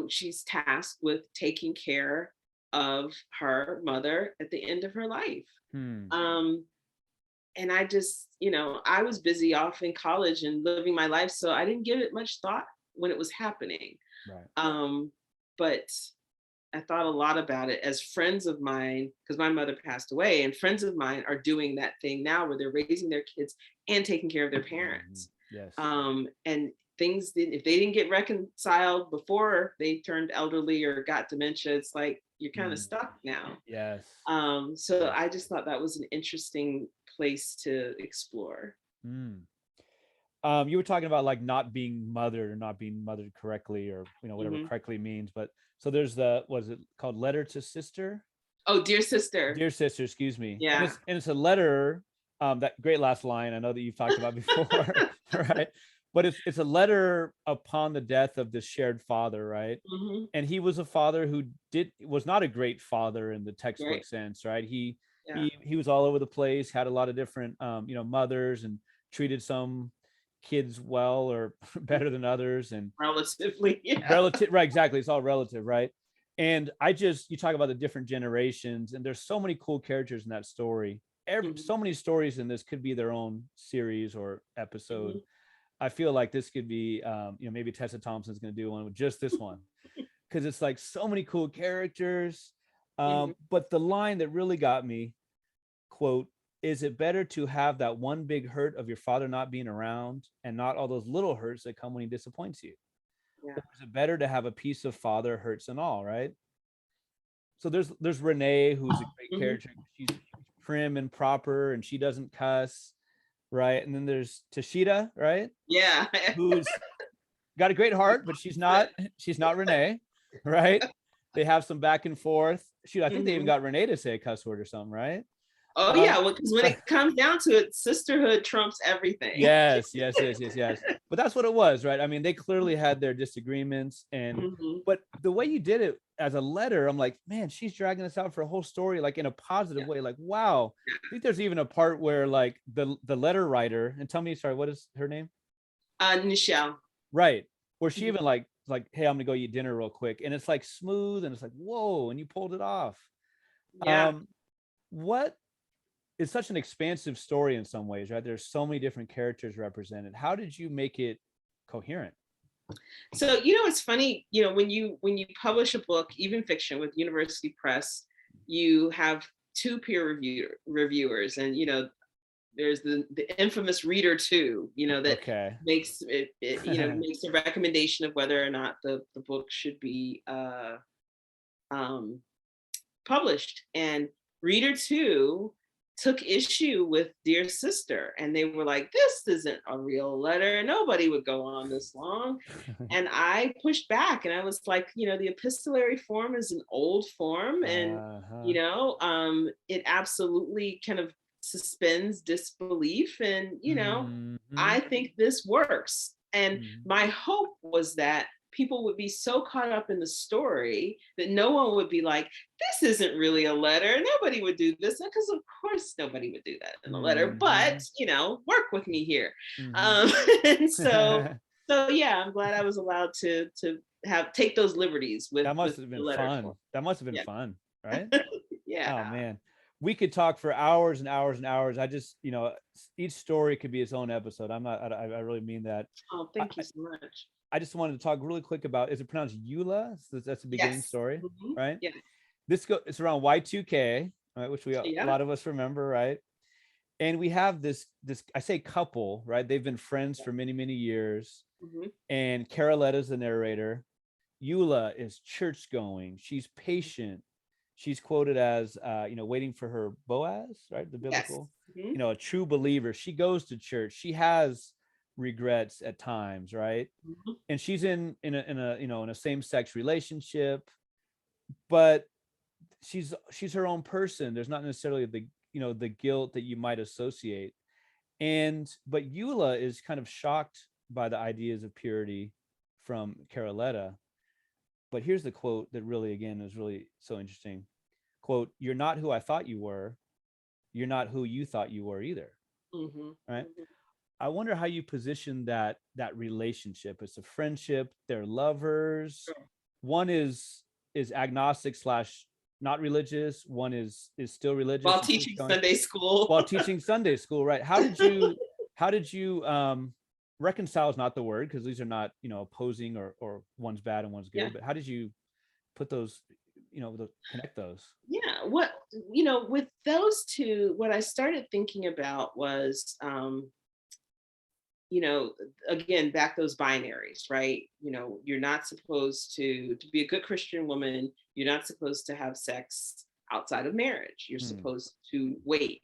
she's tasked with taking care of her mother at the end of her life. And I just, I was busy off in college and living my life, so I didn't give it much thought when it was happening. Right. But I thought a lot about it as friends of mine, because my mother passed away, and friends of mine are doing that thing now where they're raising their kids and taking care of their parents. Yes. And things, if they didn't get reconciled before they turned elderly or got dementia, it's like you're kind of stuck now. Yes. So I just thought that was an interesting place to explore. You were talking about like not being mothered or not being mothered correctly, or whatever correctly means, but so there's was it called Letter to Sister? Oh, Dear Sister. Dear Sister, excuse me. Yeah. And it's a letter, that great last line I know that you've talked about before. Right? But it's a letter upon the death of this shared father, right? And he was a father who was not a great father in the textbook sense, right? He was all over the place, had a lot of different mothers, and treated some kids well or better than others, and relatively, right, exactly, it's all relative, right? And you talk about the different generations, and there's so many cool characters in that story. So many stories in this could be their own series or episode. I feel like this could be maybe Tessa Thompson's going to do one with just this one, because it's like so many cool characters. But the line that really got me, quote, "Is it better to have that one big hurt of your father not being around and not all those little hurts that come when he disappoints you? Or is it better to have a piece of father hurts and all?" Right? So there's Renée, who's a great character. She's prim and proper, and she doesn't cuss, right? And then there's Tashida, right? Yeah. Who's got a great heart, but she's not Renée, right? They have some back and forth. Shoot, I think they even got Renée to say a cuss word or something, right? Oh yeah, well, because when it comes down to it, sisterhood trumps everything. Yes. But that's what it was, right? I mean, they clearly had their disagreements, and but the way you did it as a letter, I'm like, man, she's dragging us out for a whole story, like in a positive way. Like, wow. I think there's even a part where like the letter writer, and tell me, sorry, what is her name? Nichelle. Right. Where she even like, hey, I'm gonna go eat dinner real quick, and it's like smooth, and it's like, whoa, and you pulled it off. Yeah. What it's such an expansive story in some ways, right? There's so many different characters represented. How did you make it coherent? So, it's funny, when you publish a book, even fiction with University Press, you have two peer reviewers, and there's the infamous reader too, that makes it makes a recommendation of whether or not the book should be published. And reader two took issue with Dear Sister, and they were like, this isn't a real letter, nobody would go on this long. And I pushed back, and I was like, the epistolary form is an old form, and it absolutely kind of suspends disbelief, and I think this works. And my hope was that people would be so caught up in the story that no one would be like, this isn't really a letter, nobody would do this, because of course nobody would do that in a letter, but work with me here. And so yeah, I'm glad I was allowed to take those liberties with that. Must have been fun form. That must have been fun, right? Yeah. Oh man, we could talk for hours and hours and hours. I just, each story could be its own episode. I really mean that. Oh, thank you so much. I just wanted to talk really quick about, is it pronounced Eula? That's the beginning story, right? Yeah. It's around Y2K, right? Which a lot of us remember, right? And we have this, I say couple, right? They've been friends for many, many years. And Caroletta's the narrator. Eula is church going. She's patient. She's quoted as, waiting for her Boaz, right? The biblical, a true believer. She goes to church. She has regrets at times, right? And she's in a same-sex relationship, but she's her own person. There's not necessarily the guilt that you might associate. But Eula is kind of shocked by the ideas of purity from Caroletta. But here's the quote that really, again, is really so interesting. quote, "You're not who I thought you were. You're not who you thought you were either." Mm-hmm. Right. Mm-hmm. I wonder how you position that relationship. It's a friendship. They're lovers. One is agnostic slash not religious. One is still religious While and keeps teaching going Sunday school. while teaching Sunday school. Right. How did you reconcile is not the word, because these are not, opposing or one's bad and one's good. Yeah. But how did you put those, connect those? Yeah. With those two, what I started thinking about was, again, back those binaries, right? You're not supposed to be a good Christian woman. You're not supposed to have sex outside of marriage. You're supposed to wait.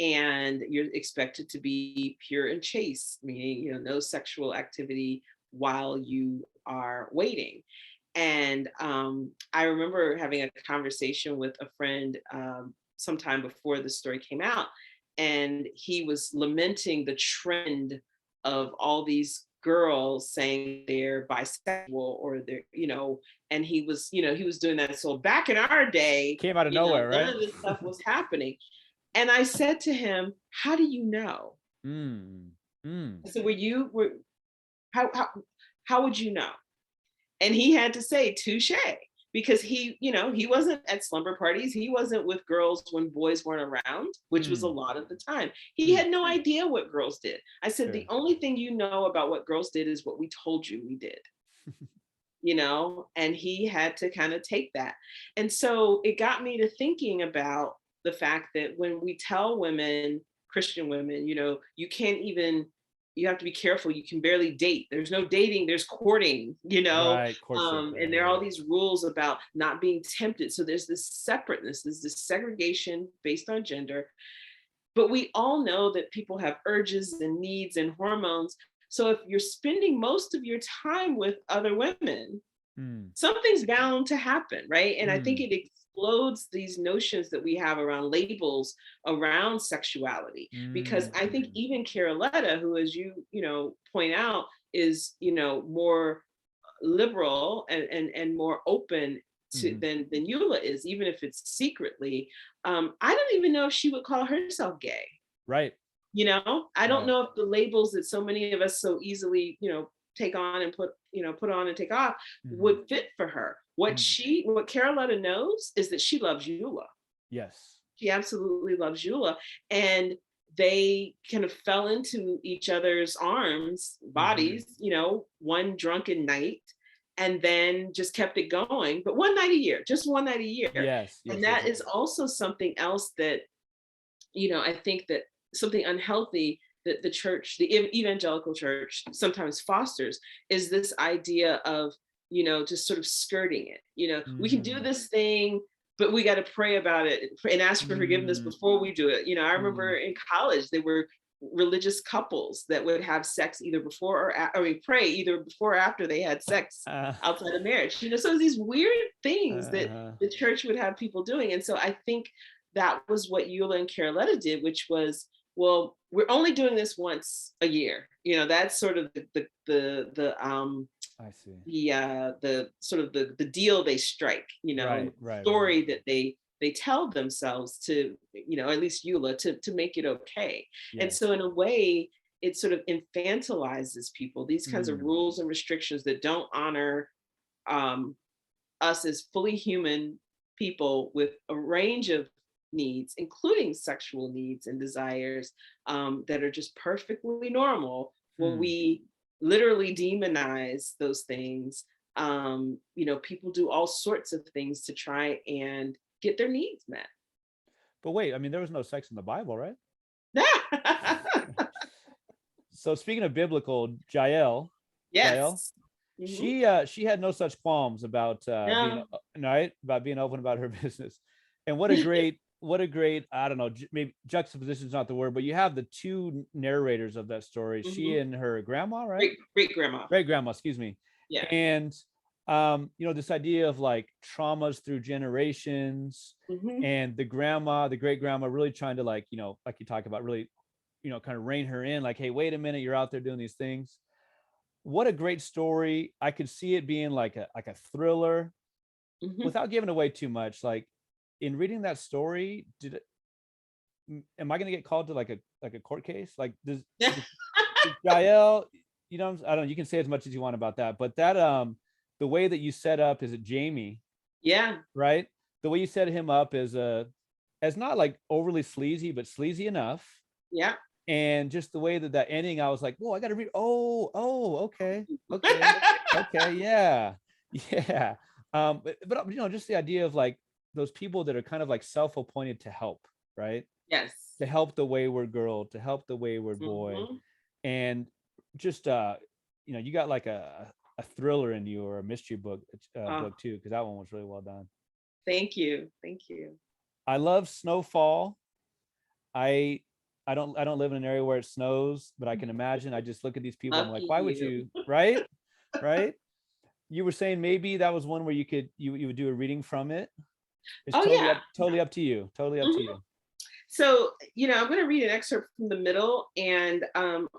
And you're expected to be pure and chaste, meaning, no sexual activity while you are waiting. And I remember having a conversation with a friend sometime before the story came out, and he was lamenting the trend of all these girls saying they're bisexual or and he was doing that. So back in our day, Came out of nowhere, none right? of this stuff was happening. And I said to him, "How do you know?" I said, how would you know?" And he had to say, "Touche," because he wasn't at slumber parties. He wasn't with girls when boys weren't around, which was a lot of the time. He had no idea what girls did. I said, "The only thing you know about what girls did is what we told you we did." And he had to kind of take that. And so it got me to thinking about the fact that when we tell women, Christian women, you have to be careful. You can barely date. There's no dating, there's courting, Right, courtship, and there are all these rules about not being tempted. So there's this separateness, there's this segregation based on gender. But we all know that people have urges and needs and hormones. So if you're spending most of your time with other women, something's bound to happen, right? And I think it explodes these notions that we have around labels around sexuality. Because I think even Caroletta, who, as you point out, is more liberal and more open to than Eula is, even if it's secretly. I don't even know if she would call herself gay. Right. I don't know if the labels that so many of us so easily, take on and put on and take off would fit for her. What Caroletta knows is that she loves Eula. Yes. She absolutely loves Eula. And they kind of fell into each other's arms, bodies, one drunken night, and then just kept it going. But one night a year, just one night a year. Yes. And that is also something else that, I think that something unhealthy that the church, the evangelical church, sometimes fosters, is this idea of, just sort of skirting it. We can do this thing, but we got to pray about it and ask for forgiveness before we do it. I remember in college, there were religious couples that would have sex either before pray either before or after they had sex outside of marriage. So these weird things that the church would have people doing. And so I think that was what Eula and Caroletta did, which was, well, we're only doing this once a year. That's sort of the I see. The sort of the deal they strike, story that they tell themselves to, at least Eula, to make it okay. Yes. And so in a way, it sort of infantilizes people, these kinds of rules and restrictions that don't honor us as fully human people with a range of needs, including sexual needs and desires that are just perfectly normal. When we literally demonize those things, people do all sorts of things to try and get their needs met. But wait, there was no sex in the Bible, right? So speaking of biblical, Jael, yes, she had no such qualms about being open about her business. And what a great I don't know, maybe juxtaposition is not the word, but you have the two narrators of that story, she and her grandma, right? Great grandma, excuse me. Yeah. And this idea of like traumas through generations, and the great grandma really trying to like you talk about, really kind of rein her in, like, hey, wait a minute, you're out there doing these things. What a great story. I could see it being like a thriller, without giving away too much. Like, in reading that story, am I going to get called to like a court case? Like does Jael, I don't know, you can say as much as you want about that, but that the way that you set up, is it Jamie? Yeah. Right? The way you set him up as not like overly sleazy, but sleazy enough. Yeah. And just the way that ending, I was like, whoa, I got to read. Okay. Yeah. But just the idea of like those people that are kind of like self-appointed to help, right? Yes. To help the wayward girl, to help the wayward boy. And just you got like a thriller in you, or a mystery book book too, because that one was really well done. Thank you. I love snowfall. I don't live in an area where it snows, but I can imagine. I just look at these people. I'm like, why would you? Right? You were saying maybe that was one where you would do a reading from it. It's totally up to you. Totally up to you. So, I'm going to read an excerpt from the middle, and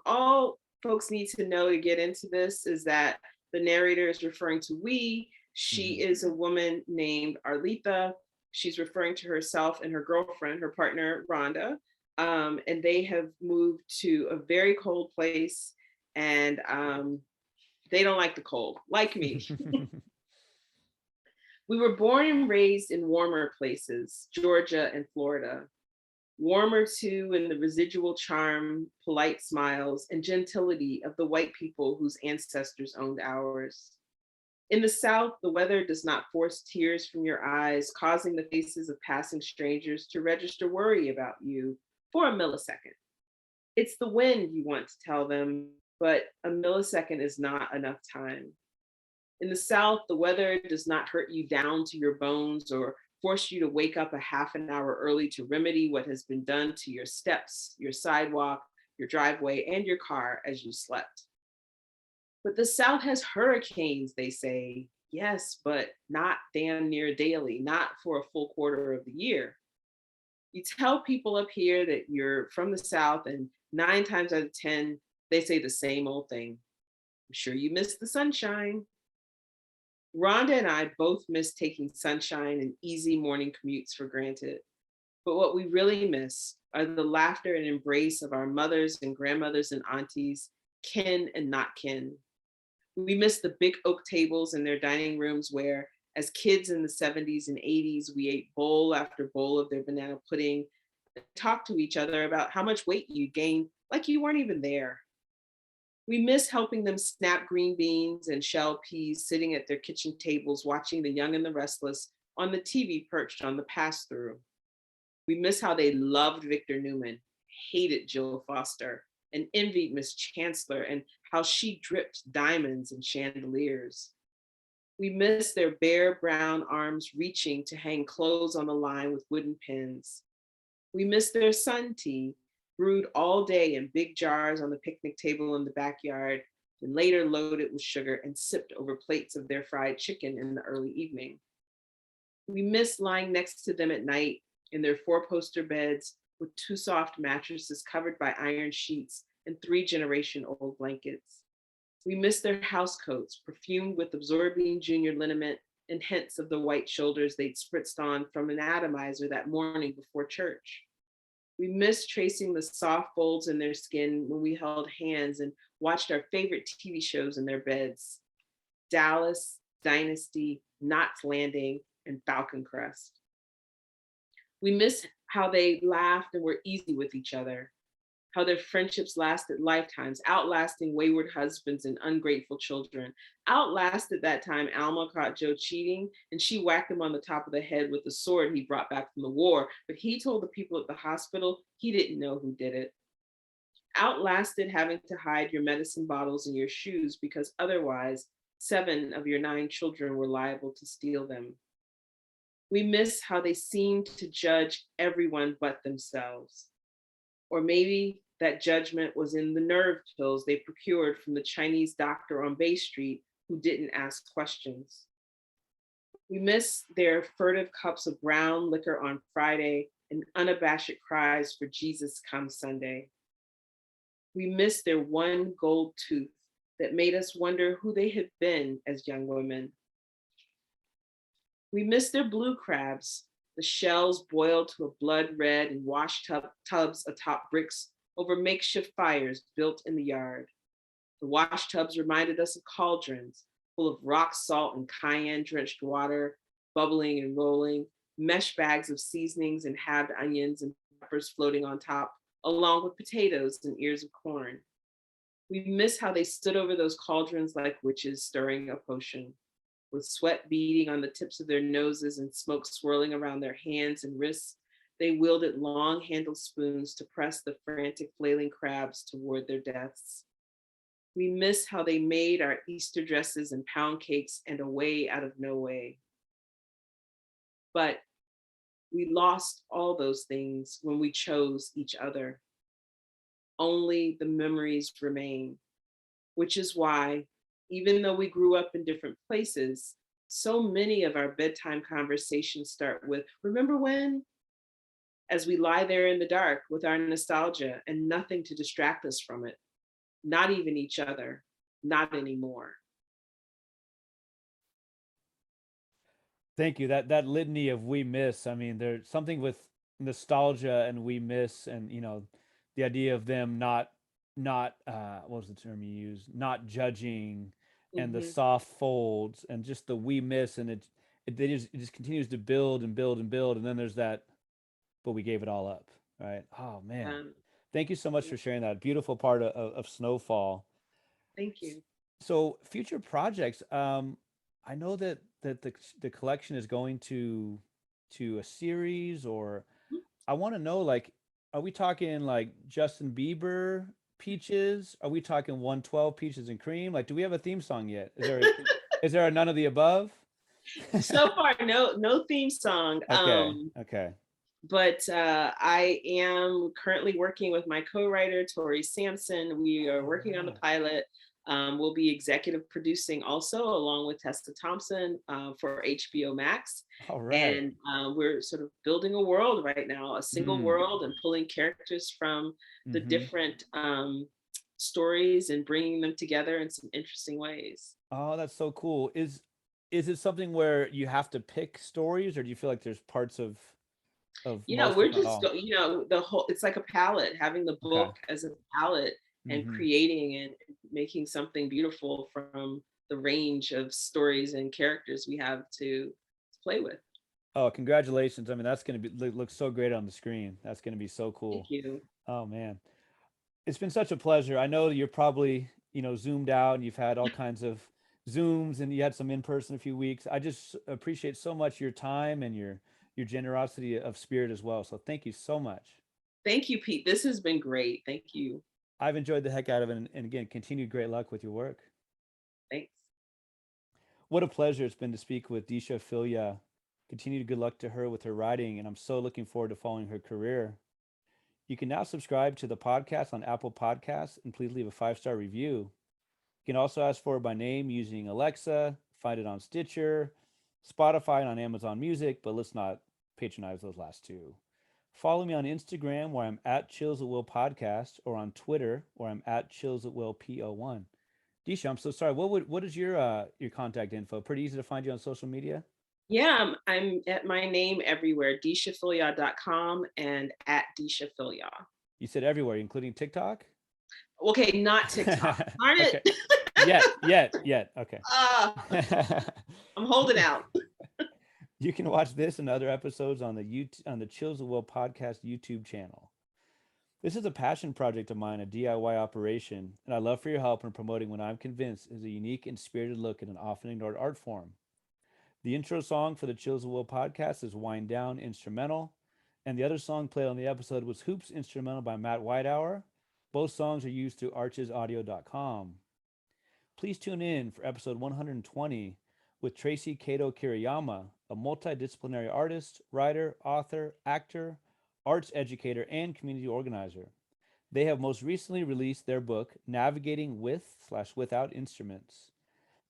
all folks need to know to get into this is that the narrator is referring to we. She is a woman named Arlita. She's referring to herself and her girlfriend, her partner, Rhonda. And they have moved to a very cold place, and they don't like the cold, like me. We were born and raised in warmer places, Georgia and Florida. Warmer too in the residual charm, polite smiles, and gentility of the white people whose ancestors owned ours. In the South, the weather does not force tears from your eyes, causing the faces of passing strangers to register worry about you for a millisecond. It's the wind, you want to tell them, but a millisecond is not enough time. In the South, the weather does not hurt you down to your bones or force you to wake up a half an hour early to remedy what has been done to your steps, your sidewalk, your driveway, and your car as you slept. But the South has hurricanes, they say. Yes, but not damn near daily, not for a full quarter of the year. You tell people up here that you're from the South, and 9 times out of 10, they say the same old thing. I'm sure you miss the sunshine. Rhonda and I both miss taking sunshine and easy morning commutes for granted. But what we really miss are the laughter and embrace of our mothers and grandmothers and aunties, kin and not kin. We miss the big oak tables in their dining rooms where, as kids in the 70s and 80s, we ate bowl after bowl of their banana pudding and talked to each other about how much weight you gained like you weren't even there. We miss helping them snap green beans and shell peas sitting at their kitchen tables watching The Young and the Restless on the TV perched on the pass-through. We miss how they loved Victor Newman, hated Jill Foster, and envied Miss Chancellor and how she dripped diamonds and chandeliers. We miss their bare brown arms reaching to hang clothes on the line with wooden pins. We miss their sun tea, brewed all day in big jars on the picnic table in the backyard, and later loaded with sugar and sipped over plates of their fried chicken in the early evening. We miss lying next to them at night in their 4-poster beds with 2 soft mattresses covered by iron sheets and 3-generation-old blankets. We miss their house coats, perfumed with absorbing junior liniment and hints of the white shoulders they'd spritzed on from an atomizer that morning before church. We miss tracing the soft folds in their skin when we held hands and watched our favorite TV shows in their beds: Dallas, Dynasty, Knots Landing, and Falcon Crest. We miss how they laughed and were easy with each other, how their friendships lasted lifetimes, outlasting wayward husbands and ungrateful children. Outlasted that time Alma caught Joe cheating, and she whacked him on the top of the head with the sword he brought back from the war, but he told the people at the hospital he didn't know who did it. Outlasted having to hide your medicine bottles in your shoes because otherwise 7 of your 9 children were liable to steal them. We miss how they seemed to judge everyone but themselves. Or maybe that judgment was in the nerve pills they procured from the Chinese doctor on Bay Street who didn't ask questions. We miss their furtive cups of brown liquor on Friday and unabashed cries for Jesus come Sunday. We miss their one gold tooth that made us wonder who they had been as young women. We miss their blue crabs, The shells boiled to a blood red in tubs atop bricks over makeshift fires built in the yard. The wash tubs reminded us of cauldrons full of rock salt and cayenne drenched water, bubbling and rolling, mesh bags of seasonings and halved onions and peppers floating on top, along with potatoes and ears of corn. We miss how they stood over those cauldrons like witches stirring a potion, with sweat beading on the tips of their noses and smoke swirling around their hands and wrists. They wielded long handled spoons to press the frantic flailing crabs toward their deaths. We miss how they made our Easter dresses and pound cakes and a way out of no way. But we lost all those things when we chose each other. Only the memories remain, which is why, even though we grew up in different places, so many of our bedtime conversations start with, remember when? As we lie there in the dark with our nostalgia and nothing to distract us from it, not even each other, not anymore. Thank you. That litany of we miss. I mean, there's something with nostalgia and we miss, and the idea of them not what was the term you used? Not judging, and the Mm-hmm. soft folds, and just the we miss, and it just continues to build and build and build, and then there's that, but we gave it all up, right? Oh man, Um, thank you so much for sharing that beautiful part of Snowfall. Thank you. So future projects, I know that the collection is going to a series, or I want to know, like, are we talking like Justin Bieber peaches? Are we talking 112 peaches and cream? Like, do we have a theme song yet? Is there a none of the above? So far, no theme song. Okay. But I am currently working with my co-writer Tori Sampson. We are All working on the right. pilot. We'll be executive producing also, along with Tessa Thompson for HBO Max. All right. And we're sort of building a world right now, a single Mm. world, and pulling characters from the Mm-hmm. different stories and bringing them together in some interesting ways. Oh, that's so cool. Is it something where you have to pick stories, or do you feel like there's parts of most, We're if not just all? the whole, it's like a palette, having the Okay. book as a palette and Mm-hmm. creating and making something beautiful from the range of stories and characters we have to play with. Oh, congratulations. I mean, that's going to look so great on the screen. That's going to be so Thank cool. you. Oh man. It's been such a pleasure. I know you're probably, zoomed out, and you've had all kinds of Zooms, and you had some in person a few weeks. I just appreciate so much your time and your generosity of spirit as well. So thank you so much. Thank you, Pete. This has been great. Thank you. I've enjoyed the heck out of it, and again, continued great luck with your work. Thanks. What a pleasure it's been to speak with Deesha Philyaw. Continued good luck to her with her writing, and I'm so looking forward to following her career. You can now subscribe to the podcast on Apple Podcasts, and please leave a 5-star review. You can also ask for it by name using Alexa, find it on Stitcher, Spotify, and on Amazon Music, but let's not patronize those last two. Follow me on Instagram, where I'm at Chills at Will Podcast, or on Twitter, where I'm at Chills at Will PO1. Deesha, I'm so sorry. What is your contact info? Pretty easy to find you on social media. Yeah, I'm at my name everywhere, deeshafilyaw.com and at Deesha Philyaw. You said everywhere, including TikTok. Okay, not TikTok. Darn Okay. it. Yet. Okay. I'm holding out. You can watch this and other episodes on the Chills of Will podcast YouTube channel. This is a passion project of mine, a DIY operation, and I'd love for your help in promoting what I'm convinced is a unique and spirited look at an often ignored art form. The intro song for the Chills of Will podcast is Wind Down Instrumental, and the other song played on the episode was Hoops Instrumental by Matt Whitehour. Both songs are used through archesaudio.com. Please tune in for episode 120 with Tracy Kato Kiriyama, a multidisciplinary artist, writer, author, actor, arts educator, and community organizer. They have most recently released their book, Navigating with/Without Instruments.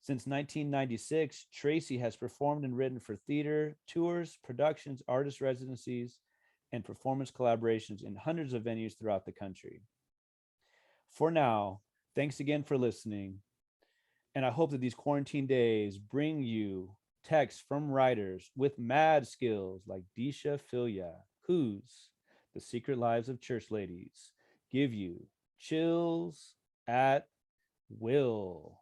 Since 1996, Tracy has performed and written for theater, tours, productions, artist residencies, and performance collaborations in hundreds of venues throughout the country. For now, thanks again for listening, and I hope that these quarantine days bring you Texts from writers with mad skills like Deesha Philyaw, whose The Secret Lives of Church Ladies give you chills at will.